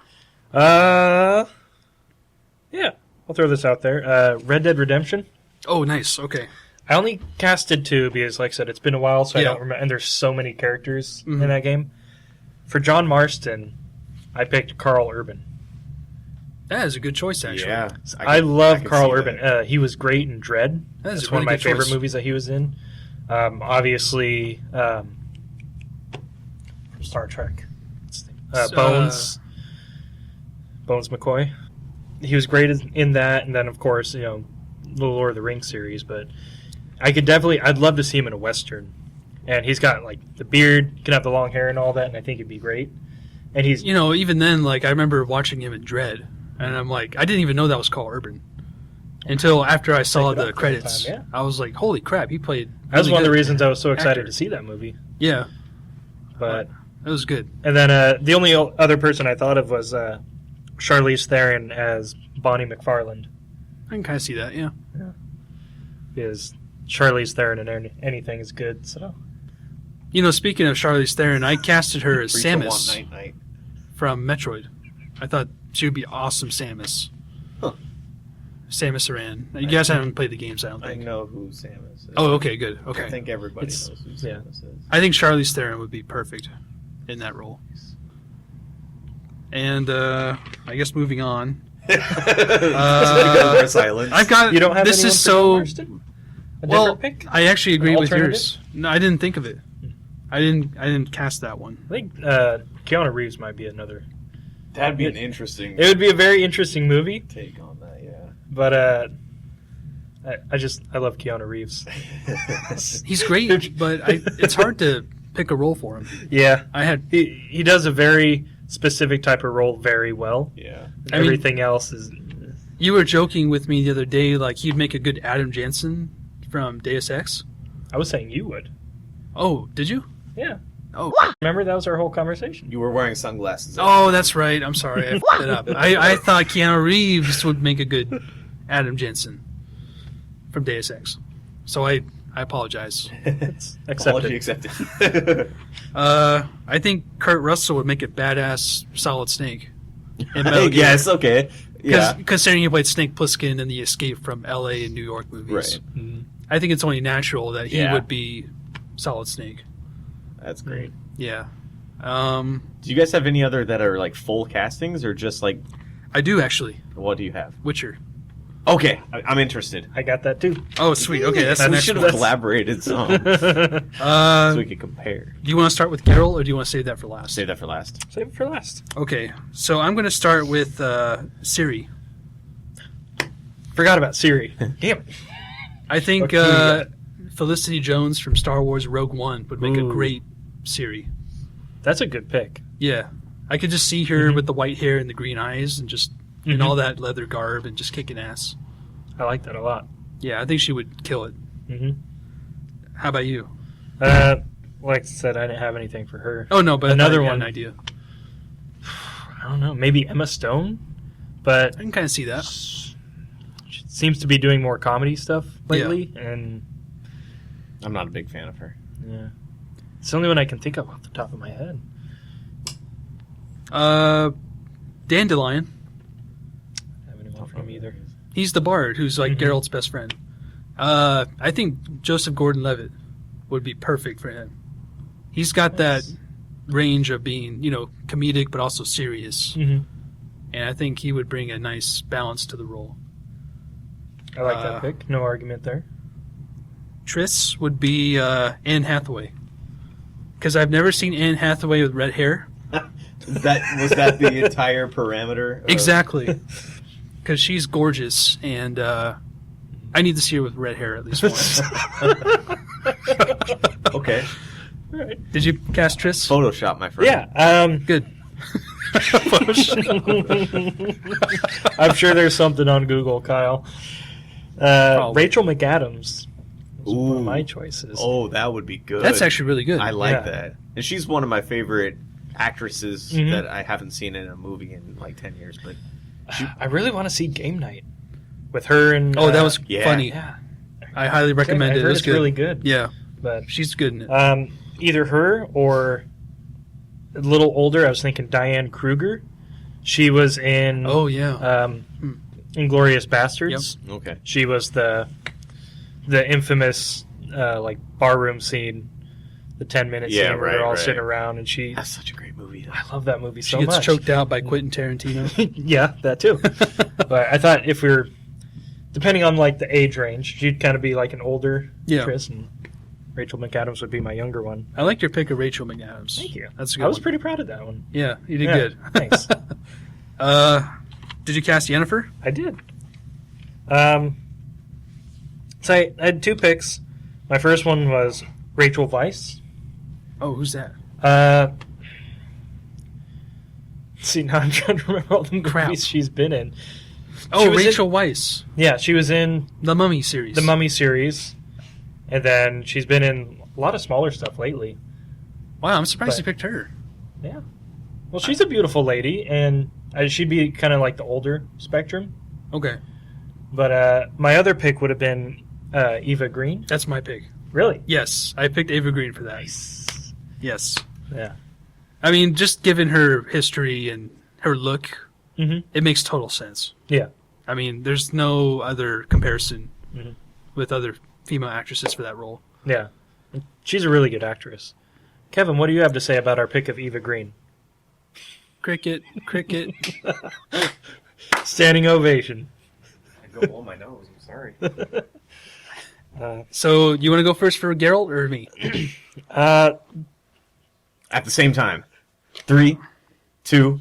Yeah. I'll throw this out there. Red Dead Redemption. Oh, nice. Okay. I only casted 2 because, like I said, it's been a while, so I Yeah. don't remember. And there's so many characters in that game. For John Marston, I picked Carl Urban. That is a good choice, actually. Yeah, I love can Carl see Urban. that. He was great in Dread. That is That's a one of really my good favorite choice. movies that he was in. Obviously, from Star Trek. Bones. Bones McCoy. He was great in that, and then, of course, the Lord of the Rings series. But I'd love to see him in a Western. And he's got, like, the beard, can have the long hair and all that, and I think it'd be great. And he's... Even then, like, I remember watching him in Dread, and I'm like, I didn't even know that was Carl Urban. Until after I saw Picked it the up credits. time, yeah. I was like, holy crap, he played That was really one of the good. reasons I was so excited actor. to see that movie. Yeah, But... it was good. And then the only other person I thought of was Charlize Theron as Bonnie McFarland. I can kind of see that, yeah. Because Charlize Theron in anything is good. So Speaking of Charlize Theron, I casted her as 3 to 1 Samus night. from Metroid. I thought she would be awesome Samus. Huh. Samus Aran. You guys haven't played the games, I don't I think. know who Samus is. Oh, okay, good. Okay. I think everybody It's- knows who yeah. Samus is. I think Charlize Theron would be perfect in that role. And I guess moving on. Because we're silent. I've got. you don't have this anyone is for John so. Marston? A Well, different pick? I actually agree with Alternative? yours. No, I didn't think of it. I didn't cast that one. I think Keanu Reeves might be another. That'd be an interesting It would be a very interesting movie, take on that, yeah. but I love Keanu Reeves. He's great, but it's hard to pick a role for him. Yeah, I had. he does a very specific type of role very well. Yeah. I mean- Everything else is. You were joking with me the other day, like he'd make a good Adam Jansen from Deus Ex. I was saying you would. Oh, did you? Yeah. Oh. Remember that was our whole conversation. You were wearing sunglasses. Oh, that's right. I'm sorry. I fucked it up. I thought Keanu Reeves would make a good Adam Jensen from Deus Ex. So I apologize. It's Apology accepted. accepted. I think Kurt Russell would make a badass Solid Snake. In Metal Gear. Yes, okay. Yeah. Considering he played Snake Plissken in the Escape from L.A. and New York movies. Right. Mhm. I think it's only natural that he Yeah. would be Solid Snake. That's great. Yeah. Do you guys have any other that are like full castings or just like, I do actually. what do you have? Witcher. Okay, I'm interested. I got that too. Oh, sweet. Okay, that's the we next should one. have collaborated some so we could compare. Do you want to start with Geralt, or do you want to save that for last? Save that for last. Save it for last. Okay, so I'm going to start with Ciri. Forgot about Siri. Damn it. I think Okay, yeah. Felicity Jones from Star Wars Rogue One would make a Ooh. great Ciri. That's a good pick. Yeah, I could just see her Mhm. with the white hair and the green eyes, and just in Mhm. all that leather garb, and just kicking ass. I like that a lot. Yeah, I think she would kill it. hmm How about you? Like I said, I didn't have anything for her. Oh no, but Another I thought you had one. An idea. I don't know. Maybe Emma Stone, but I can kind of see that. she seems to be doing more comedy stuff lately, and I'm not a big fan of her. yeah, it's the only one I can think of off the top of my head. Dandelion. I haven't anyone from either. He's the bard who's like Mhm. Geralt's best friend. I think Joseph Gordon-Levitt would be perfect for him. He's got that range of being, comedic but also serious, Mm-hmm. and I think he would bring a nice balance to the role. I like that pick. No argument there. Triss would be Anne Hathaway, because I've never seen Anne Hathaway with red hair. Was that the entire parameter? of- Exactly, because she's gorgeous, and I need to see her with red hair at least once. Okay. All right. Did you cast Triss? Photoshop, my friend. Yeah. Good. I'm sure there's something on Google, Kyle. Probably. Rachel McAdams was one of Ooh. my choices. Oh, that would be good. That's actually really good. I like Yeah. that. And she's one of my favorite actresses Mhm. that I haven't seen in a movie in like 10 years. But I really want to see Game Night with her and. Oh, that was Yeah. funny. Yeah. I highly recommend I it. heard It was it's good. really good. Yeah, But she's good in it. either her or a little older. I was thinking Diane Kruger. She was in. Oh yeah. Inglorious Bastards. okay. She was the the infamous like barroom scene, the 10-minute scene where they're all sitting around, and that's such a great movie. I love that movie so She gets much. choked out by Quentin Tarantino. Yeah, that too. But I thought if we're depending on like the age range, she'd kind of be like an older actress, and Rachel McAdams would be my younger one. I liked your pick of Rachel McAdams. Thank you. That's a good I was one. pretty proud of that one. Yeah, you did good. Thanks. Did you cast Yennefer? I did. So I had 2 picks. My first one was Rachel Weisz. Oh, who's that? See, now I'm trying to remember all the movies she's been in. Oh, Rachel Weisz. Yeah, she was in The Mummy series. the Mummy series, and then she's been in a lot of smaller stuff lately. Wow, I'm surprised you picked her. Yeah. Well, she's a beautiful lady, and she'd be kind of like the older spectrum. Okay, But my other pick would have been Eva Green. that's my pick. Really? Yes, I picked Ava Green for that. Nice. Yes. Yeah. I mean, just given her history and her look, Mm-hmm. it makes total sense. Yeah. I mean, there's no other comparison Mhm. with other female actresses for that role. Yeah. She's a really good actress. Kevin, what do you have to say about our pick of Eva Green? Cricket, cricket. Standing ovation. I go blow my nose. I'm sorry. So, you want to go first for Geralt or me? At the same time. 3, 2,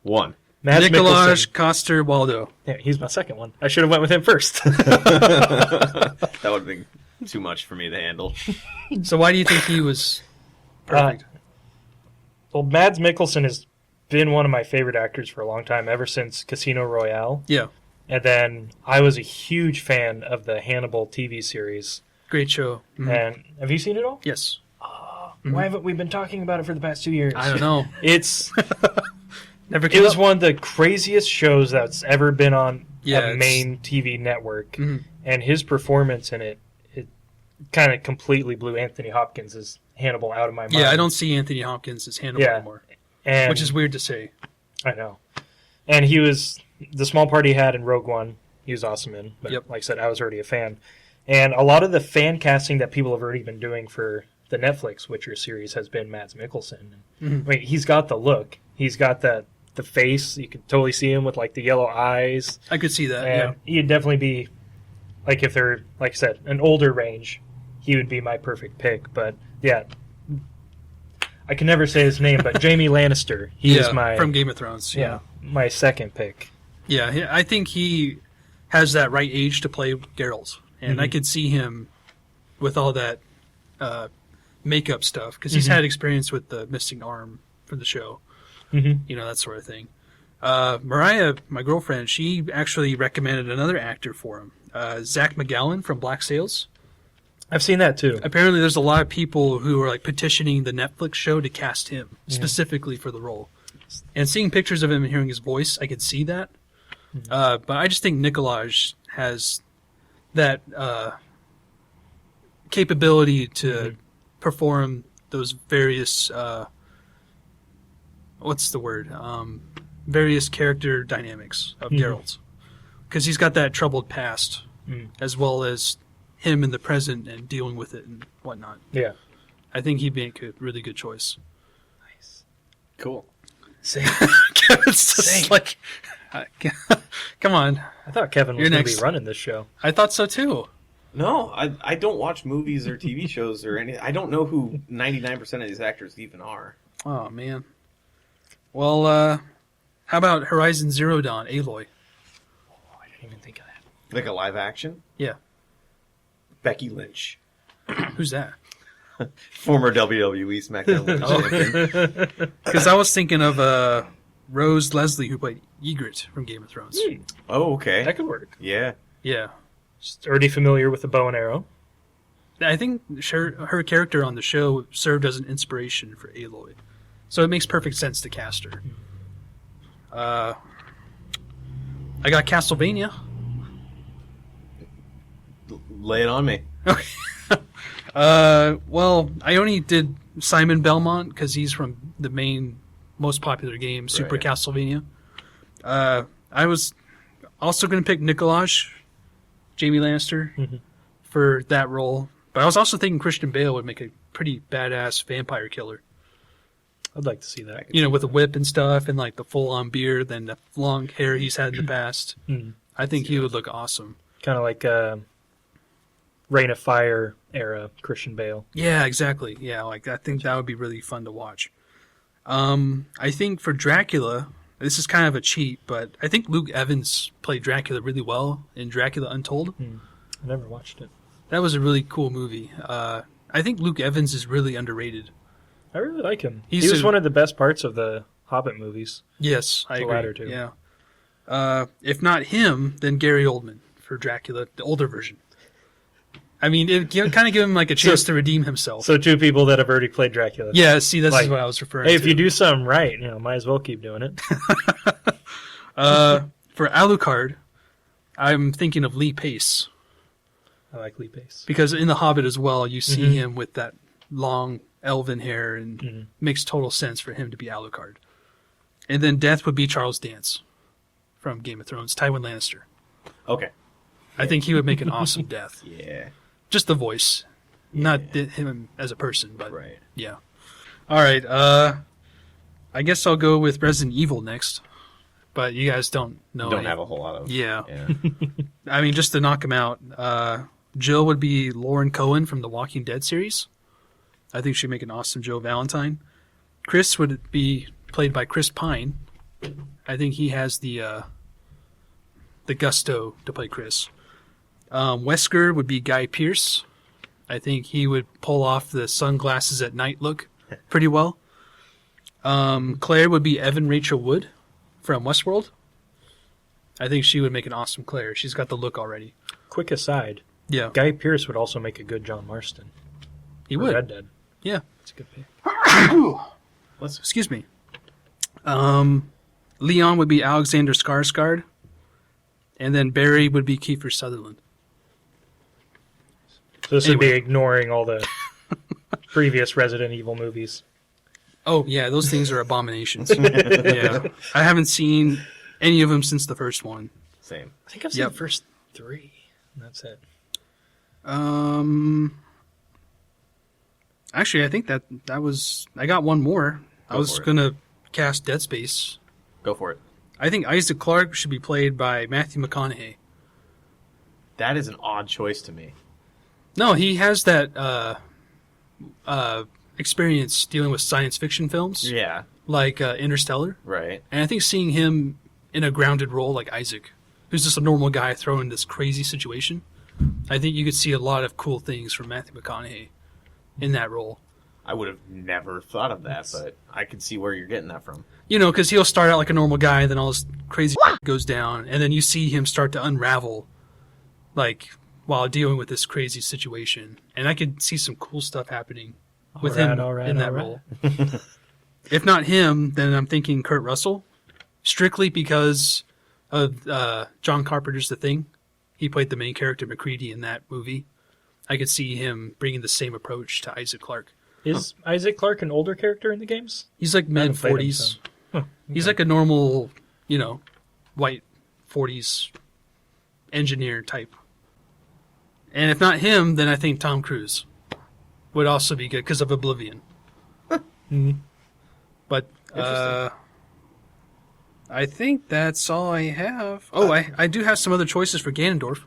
1. Mads Nicolaj Mikkelsen. Coster-Waldau. Yeah, he's my second one. I should have went with him first. That would have been too much for me to handle. So, why do you think he was perfect? Well, Mads Mikkelsen has been one of my favorite actors for a long time, ever since Casino Royale. Yeah, And then I was a huge fan of the Hannibal TV series. great show. Mhm. And have you seen it all? Yes. Why haven't we been talking about it for the past 2 years? I don't know. It's Never it came was up. one of the craziest shows that's ever been on Yeah, a it's- main TV network. Mhm. And his performance in it kind of completely blew Anthony Hopkins' Hannibal out of my mind. Yeah, I don't see Anthony Hopkins as Hannibal Yeah. anymore, and, which is weird to say. I know. And he was the small part he had in Rogue One. He was awesome in. But Yep. like I said, I was already a fan. And a lot of the fan casting that people have already been doing for the Netflix Witcher series has been Mads Mikkelsen. Mhm. I mean, he's got the look. He's got the face. You can totally see him with like the yellow eyes. I could see that. And he'd definitely be, like if they're, like I said, an older range, he would be my perfect pick. But yeah, I can never say his name, but Jaime Lannister. He is my from Game of Thrones. yeah, my second pick. Yeah, I think he has that right age to play Geralt, and I Mhm. could see him with all that makeup stuff because he's Mhm. had experience with the missing arm for the show, Mm-hmm. you know, that sort of thing. Mariah, my girlfriend, she actually recommended another actor for him, Zach McGowan from Black Sails. I've seen that too. Apparently, there's a lot of people who are like petitioning the Netflix show to cast him specifically for the role. And seeing pictures of him and hearing his voice, I could see that. But I just think Nicolaj has that capability to perform those various what's the word? Various character dynamics of Geralt, because he's got that troubled past as well as him in the present and dealing with it and whatnot. Yeah. I think he'd be a really good choice. Cool. Same. Kevin's just like, come on. I thought Kevin was You're going to next. be running this show. I thought so too. No, I don't watch movies or TV shows or anything. I don't know who 99% of these actors even are. Oh man. Well, how about Horizon Zero Dawn, Aloy? Oh, I didn't even think of that. Like a live action? Yeah. Becky Lynch. Who's that? Former WWE SmackDown Women's Champion. Because I was thinking of Rose Leslie, who played Ygritte from Game of Thrones. Oh, okay. That could work. Yeah. Yeah. Just already familiar with the bow and arrow. I think her character on the show served as an inspiration for Aloy. So it makes perfect sense to cast her. I got Castlevania. Lay it on me. Okay. Well, I only did Simon Belmont because he's from the most popular game, Super Right. Castlevania. I was also going to pick Nicolaj, Jamie Lannister, for that role. But I was also thinking Christian Bale would make a pretty badass vampire killer. I'd like to see that. You know, with a whip and stuff, and like the full-on beard, and the long hair he's had in the past. I think he would look awesome. Kind of like Reign of Fire era Christian Bale. Yeah, exactly. Yeah, like I think that would be really fun to watch. I think for Dracula, this is kind of a cheat, but I think Luke Evans played Dracula really well in Dracula Untold. I never watched it. That was a really cool movie. I think Luke Evans is really underrated. I really like him. He was one of the best parts of the Hobbit movies. Yes, I The agree. latter two. Yeah. If not him, then Gary Oldman for Dracula, the older version. I mean, it kind of give him like a chance to redeem himself. So two people that have already played Dracula. Yeah, see, this is Like, what I was referring Hey, to. if you do something right, might as well keep doing it. For Alucard, I'm thinking of Lee Pace. I like Lee Pace. Because in The Hobbit as well, you see him with that long elven hair, and makes total sense for him to be Alucard. And then Death would be Charles Dance from Game of Thrones, Tywin Lannister. Okay. I think he would make an awesome Death. Yeah. Just the voice, not him as a person, but Right. yeah. All right, I guess I'll go with Resident Evil next, but you guys don't know. Don't have a whole lot of. Yeah. Yeah. I mean, just to knock him out, Jill would be Lauren Cohen from the Walking Dead series. I think she'd make an awesome Joe Valentine. Chris would be played by Chris Pine. I think he has the gusto to play Chris. Wesker would be Guy Pearce. I think he would pull off the sunglasses at night look pretty well. Claire would be Evan Rachel Wood from Westworld. I think she would make an awesome Claire. She's got the look already. Quick aside, Yeah, Guy Pearce would also make a good John Marston. he for would. Red Dead. Yeah. That's a good pick. Excuse me. Leon would be Alexander Skarsgård. And then Barry would be Kiefer Sutherland. So this would be Anyway. ignoring all the previous Resident Evil movies. Oh, yeah, those things are abominations. Yeah. I haven't seen any of them since the first one. Same. I think I've seen Yep. the first 3. And that's it. Actually, I think that was... I got one more. I Go was for it. going to cast Dead Space. Go for it. I think Isaac Clarke should be played by Matthew McConaughey. That is an odd choice to me. No, he has that experience dealing with science fiction films, Yeah. like Interstellar. Right. And I think seeing him in a grounded role like Isaac, who's just a normal guy thrown in this crazy situation, I think you could see a lot of cool things from Matthew McConaughey in that role. I would have never thought of that, but I can see where you're getting that from. You know, because he'll start out like a normal guy, then all this crazy goes down, and then you see him start to unravel, like, while dealing with this crazy situation. And I could see some cool stuff happening with him in that role. If not him, then I'm thinking Kurt Russell, strictly because of John Carpenter's The Thing. He played the main character, MacReady, in that movie. I could see him bringing the same approach to Isaac Clarke. Is Isaac Clarke an older character in the games? He's like haven't played him, mid-40s. so- Huh, He's like a normal, white 40s engineer type. And if not him, then I think Tom Cruise would also be good because of Oblivion. But I think that's all I have. Oh, I do have some other choices for Ganondorf.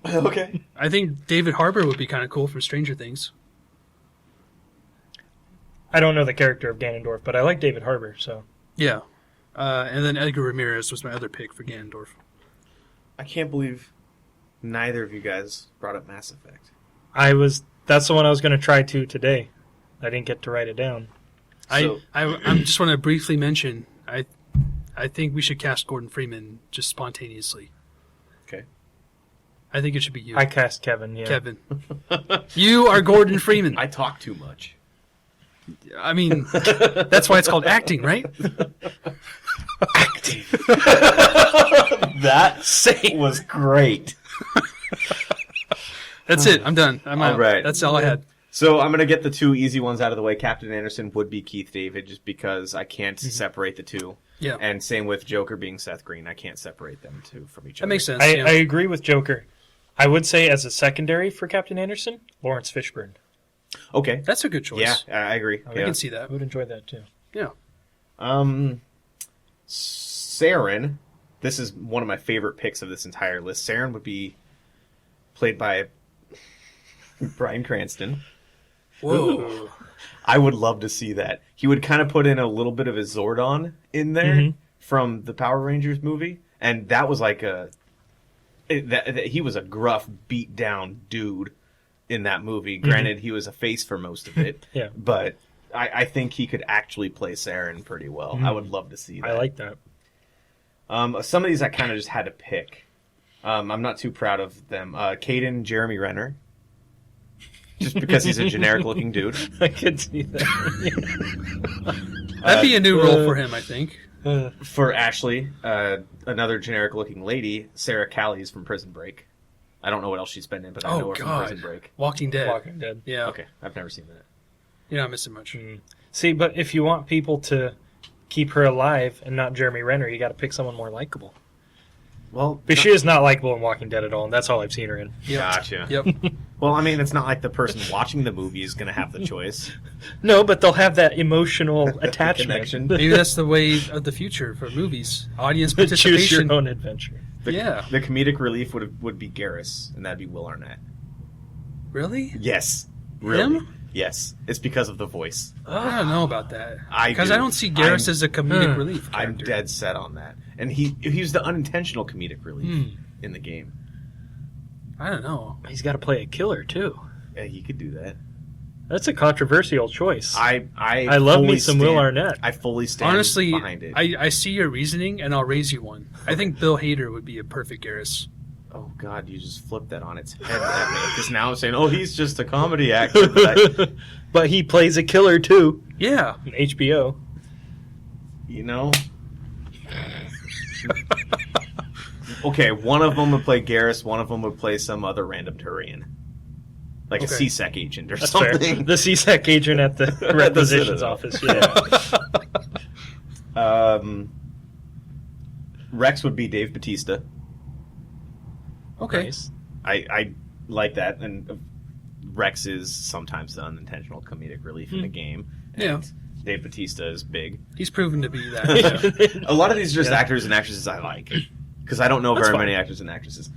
Okay. I think David Harbour would be kind of cool from Stranger Things. I don't know the character of Ganondorf, but I like David Harbour, so... Yeah. And then Edgar Ramirez was my other pick for Ganondorf. I can't believe neither of you guys brought up Mass Effect. That's the one I was going to try to today. I didn't get to write it down. So- I just want to briefly mention, I think we should cast Gordon Freeman just spontaneously. Okay. I think it should be you, I cast Kevin, yeah. Kevin. You are Gordon Freeman. I talk too much. I mean, that's why it's called acting, right? Acting. That was great. That's it. I'm done. I'm out. All right. That's all I had. So I'm going to get the two easy ones out of the way. Captain Anderson would be Keith David just because I can't separate the two. Yeah. And same with Joker being Seth Green. I can't separate them two from each That other. makes sense. I yeah. agree with Joker. I would say as a secondary for Captain Anderson, Lawrence Fishburne. Okay. That's a good choice. Yeah, I agree. I can see I that. would enjoy that too. Yeah. Saren, this is one of my favorite picks of this entire list. Saren would be played by Bryan Cranston. Whoa. I would love to see that. He would kind of put in a little bit of his Zordon in there from the Power Rangers movie, and that was like he was a gruff, beat down dude in that movie. Granted, he was a face for most of it, Yeah. but I think he could actually play Saren pretty well. I would love to see that. I like that. Some of these I kind of just had to pick. I'm not too proud of them. Caden Jeremy Renner. Just because he's a generic-looking dude. I could see that. That'd be a new role for him, I think. For Ashley, another generic-looking lady, Sarah Callies from Prison Break. I don't know what else she's been in, but I know her from Prison Break. Walking Dead. Walking Dead. Yeah. Okay, I've never seen that. You're not missing much. See, but if you want people to keep her alive and not Jeremy Renner, you got to pick someone more likable. Well, But she is not likable in Walking Dead at all, and that's all I've seen her in. Yep. Gotcha. Yep. Well, I mean, it's not like the person watching the movie is going to have the choice. No, but they'll have that emotional attachment. Connection. Maybe that's the way of the future for movies. Audience Choose participation. your own adventure. Yeah. The comedic relief would be Garrus, and that'd be Will Arnett. Really? Yes. Really. Him? Yes. It's because of the voice. I don't know about that. I Because do. I don't see Garrus as a comedic Hmm. relief I'm character. dead set on that. And he was the unintentional comedic relief in the game. I don't know. He's got to play a killer, too. Yeah, he could do that. That's a controversial choice. I love fully me some Will stand- Arnett. I fully stand Honestly, behind it. I see your reasoning, and I'll raise you one. I think Bill Hader would be a perfect Garrus. Oh God, you just flipped that on its head at me. Because now I'm saying, oh, he's just a comedy actor. But But he plays a killer, too. Yeah. On HBO. you know. Okay, one of them would play Garrus, one of them would play some other random Turian. Like a Okay. CSEC agent or That's fair. something. The CSEC agent at the requisitions Citadel. office. Yeah. Rex would be Dave Bautista. Okay. Nice. I like that, and Rex is sometimes the unintentional comedic relief in the game. And Yeah. Dave Bautista is big. He's proven to be that. A lot of these are just Yeah. actors and actresses I like, because I don't know That's very fine. many actors and actresses.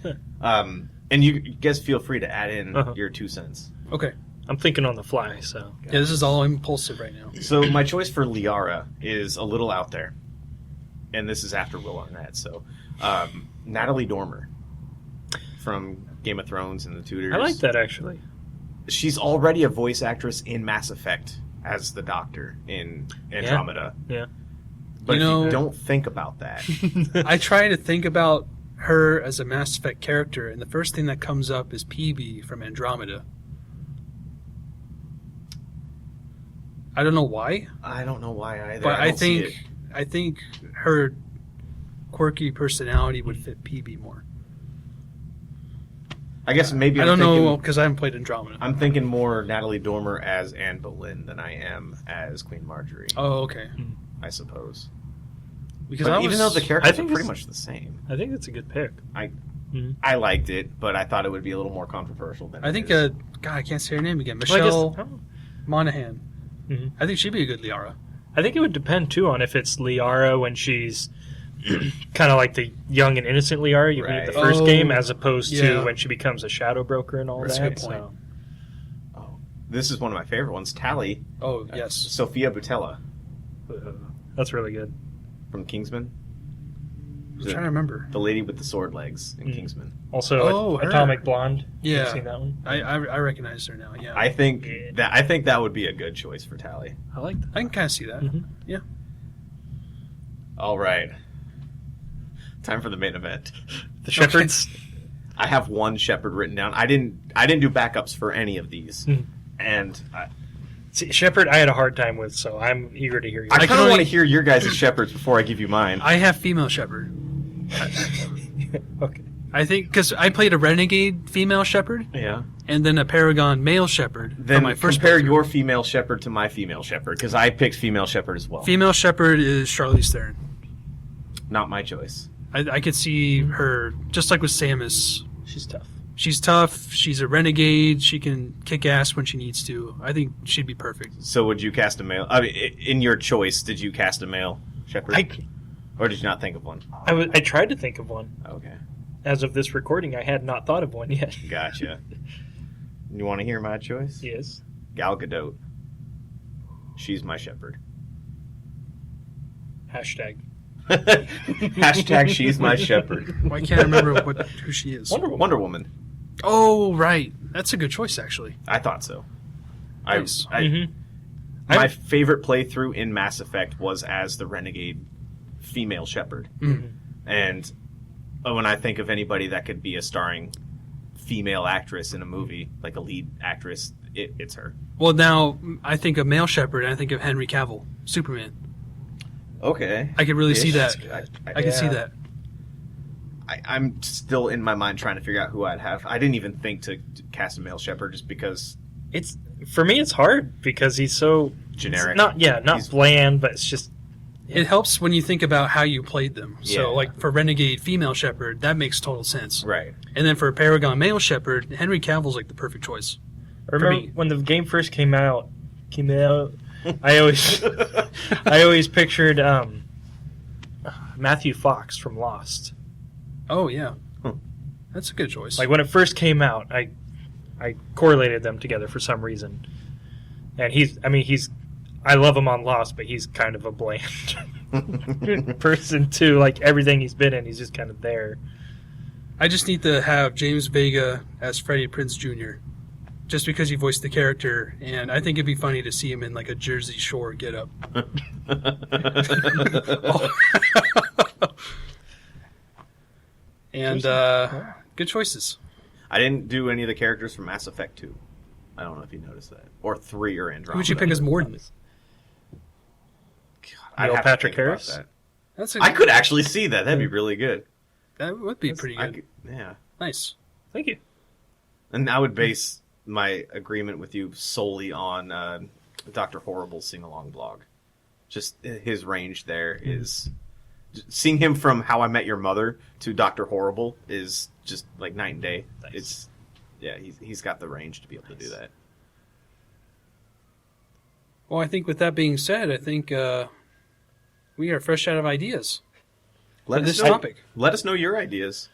And you guys feel free to add in Uh-huh. your 2 cents. Okay. I'm thinking on the fly, so. Yeah, this is all impulsive right now. So my choice for Liara is a little out there, and this is after Will Arnett. So Natalie Dormer from Game of Thrones and The Tudors. I like that, actually. She's already a voice actress in Mass Effect as the Doctor in Andromeda. Yeah. But You if know- you don't think about that, I try to think about her as a Mass Effect character, and the first thing that comes up is PB from Andromeda. I don't know why, I don't know why either. but I don't see think her quirky personality would fit PB more. I guess maybe I I'm don't thinking, know because I haven't played Andromeda. I'm thinking more Natalie Dormer as Anne Boleyn than I am as Queen Marjorie. Oh, okay. I suppose. Because But I even was, though the characters I think are pretty it's- much the same, I think that's a good pick. I liked it, but I thought it would be a little more controversial than I it think, is. God, I can't say her name again. Well, I guess- Michelle oh. Monaghan. Mhm. I think she'd be a good Liara. I think it would depend, too, on if it's Liara when she's kind of like the young and innocent Liara you meet at the Right. first Oh, game, as opposed yeah. to when she becomes a shadow broker and all That's a that. good point. So. Oh, this is one of my favorite ones. Tally, Oh, yes. Sophia Boutella That's really good. from Kingsman. I'm trying to remember. The lady with the sword legs in Kingsman. Also, Oh, her. Atomic Blonde. Yeah. You've seen that one? I recognize her now, yeah. I think that would be a good choice for Tally. I like that. I can kind of see that. Mhm. Yeah. All right, time for the main event. The Shepherds. I have one Shepherd written down. I didn't do backups for any of these, Mhm. and See, Shepherd, I had a hard time with, so I'm eager to hear yours. I can kind of only- want to hear your guys' Shepherds before I give you mine. I have female shepherd. Okay. I think because I played a renegade female shepherd Yeah. and then a paragon male shepherd. Then for my first compare playthrough. your female Shepherd to my female Shepherd, because I picked female Shepherd as well. Female shepherd is Charlize Theron. Not my choice. I could see her just like with Samus. She's tough. She's tough. She's a renegade. She can kick ass when she needs to. I think she'd be perfect. So would you cast a male? I mean, in your choice, did you cast a male shepherd? Or did you not think of one? I tried to think of one. Okay. As of this recording, I had not thought of one yet. Gotcha. You want to hear my choice? Yes. Gal Gadot. She's my shepherd. Hashtag. Hashtag she's my shepherd. Why can't I remember who she is? Wonder Woman. Oh, right. That's a good choice, actually. I thought so. Nice. My favorite playthrough in Mass Effect was as the renegade female shepherd. Mm-hmm. And when I think of anybody that could be a starring female actress in a movie, like a lead actress, it's her. Well, now I think of male shepherd, and I think of Henry Cavill, Superman. Okay. I could really see that. I can see Yeah. that. I'm still in my mind trying to figure out who I'd have. I didn't even think to cast a male shepherd just because It's for me. It's hard because he's so generic. Not He's- bland, but it's just It helps when you think about how you played them. Yeah. So, like, for Renegade female shepherd, that makes total sense. Right. And then for Paragon male shepherd, Henry Cavill's like the perfect choice. I remember me. when the game first came out. I always pictured Matthew Fox from Lost. Oh, yeah. Huh. That's a good choice. Like when it first came out, I correlated them together for some reason. And I love him on Lost, but he's kind of a bland person too. Like everything he's been in, he's just kind of there. I just need to have James Vega as Freddie Prinze Jr. just because he voiced the character, and I think it'd be funny to see him in like a Jersey Shore getup. And good choices. I didn't do any of the characters from Mass Effect 2. I don't know if you noticed that. Or 3 or Andromeda. Who would you pick as Morden? I'd Neil have to Patrick think about Harris? that. I could actually see that. That'd be really good. That would be pretty I good. could- yeah. Nice. Thank you. And I would base my agreement with you solely on Dr. Horrible's sing-along blog. Just his range there is... Seeing him from How I Met Your Mother to Dr. Horrible is just like night and day. Nice. He's got the range to be able to do that. Well, I think with that being said, I think we are fresh out of ideas for this topic. Let us know your ideas.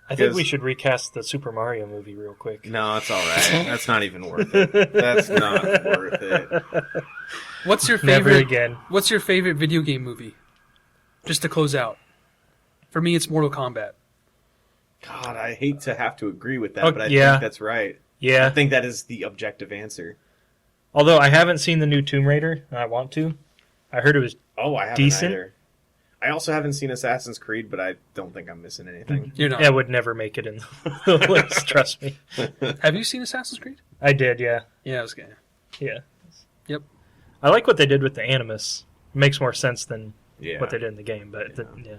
I think we should recast the Super Mario movie real quick. No, it's all right. That's not even worth it. That's not worth it. What's your Never favorite? again. What's your favorite video game movie? Just to close out. For me, it's Mortal Kombat. God, I hate to have to agree with that, Oh, but I yeah. think that's right. I Yeah. think that is the objective answer. Although I haven't seen the new Tomb Raider, and I want to. I heard it was Oh, I haven't decent. either. I also haven't seen Assassin's Creed, but I don't think I'm missing anything. You're not. I would never make it in the list, trust me. Have you seen Assassin's Creed? I did, yeah. Yeah, I was gonna. Yeah. Yep. I like what they did with the Animus. It makes more sense than Yeah. what they did in the game, but yeah.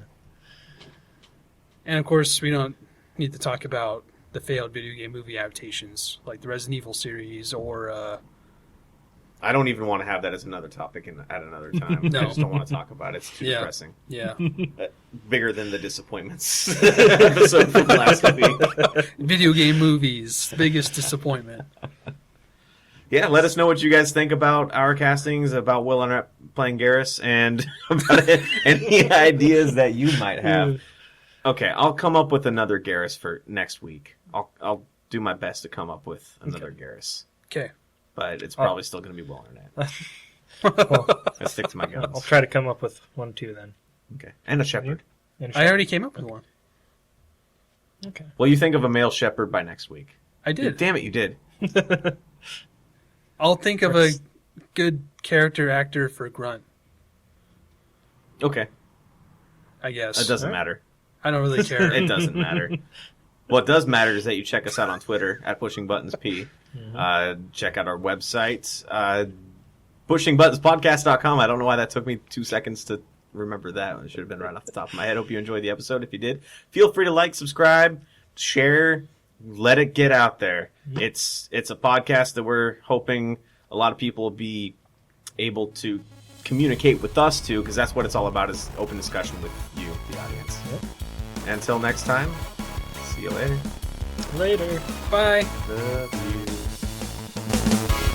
And of course, we don't need to talk about the failed video game movie adaptations, like the Resident Evil series or. I don't even want to have that as another topic at another time. No. I just don't want to talk about it. It's too Yeah. depressing. Yeah. Bigger than the disappointments episode from last week. Video game movies, biggest disappointment. Yeah, let us know what you guys think about our castings, about Will and I playing Garrus, and about any ideas that you might have. Okay, I'll come up with another Garrus for next week. I'll do my best to come up with another Garrus. Okay. But it's probably still going to be Will and Well, I stick to my I'll guns. try to come up with one too then. Okay, and a shepherd. And I already came up with one. okay. Well, you think of a male shepherd by next week. I did. Damn it, you did. I'll think of a good character actor for Grunt, Okay, I guess. it doesn't matter. I don't really care. It doesn't matter. What does matter is that you check us out on Twitter at PushingButtonsP. Check out our website, PushingButtonsPodcast.com. I don't know why that took me 2 seconds to remember that. It should have been right off the top of my head. Hope you enjoyed the episode. If you did, feel free to like, subscribe, share, let it get out there. It's a podcast that we're hoping a lot of people will be able to communicate with us too, because that's what it's all about, is open discussion with you, the audience. Yep. Until next time, see you later. Later. Bye. Love you.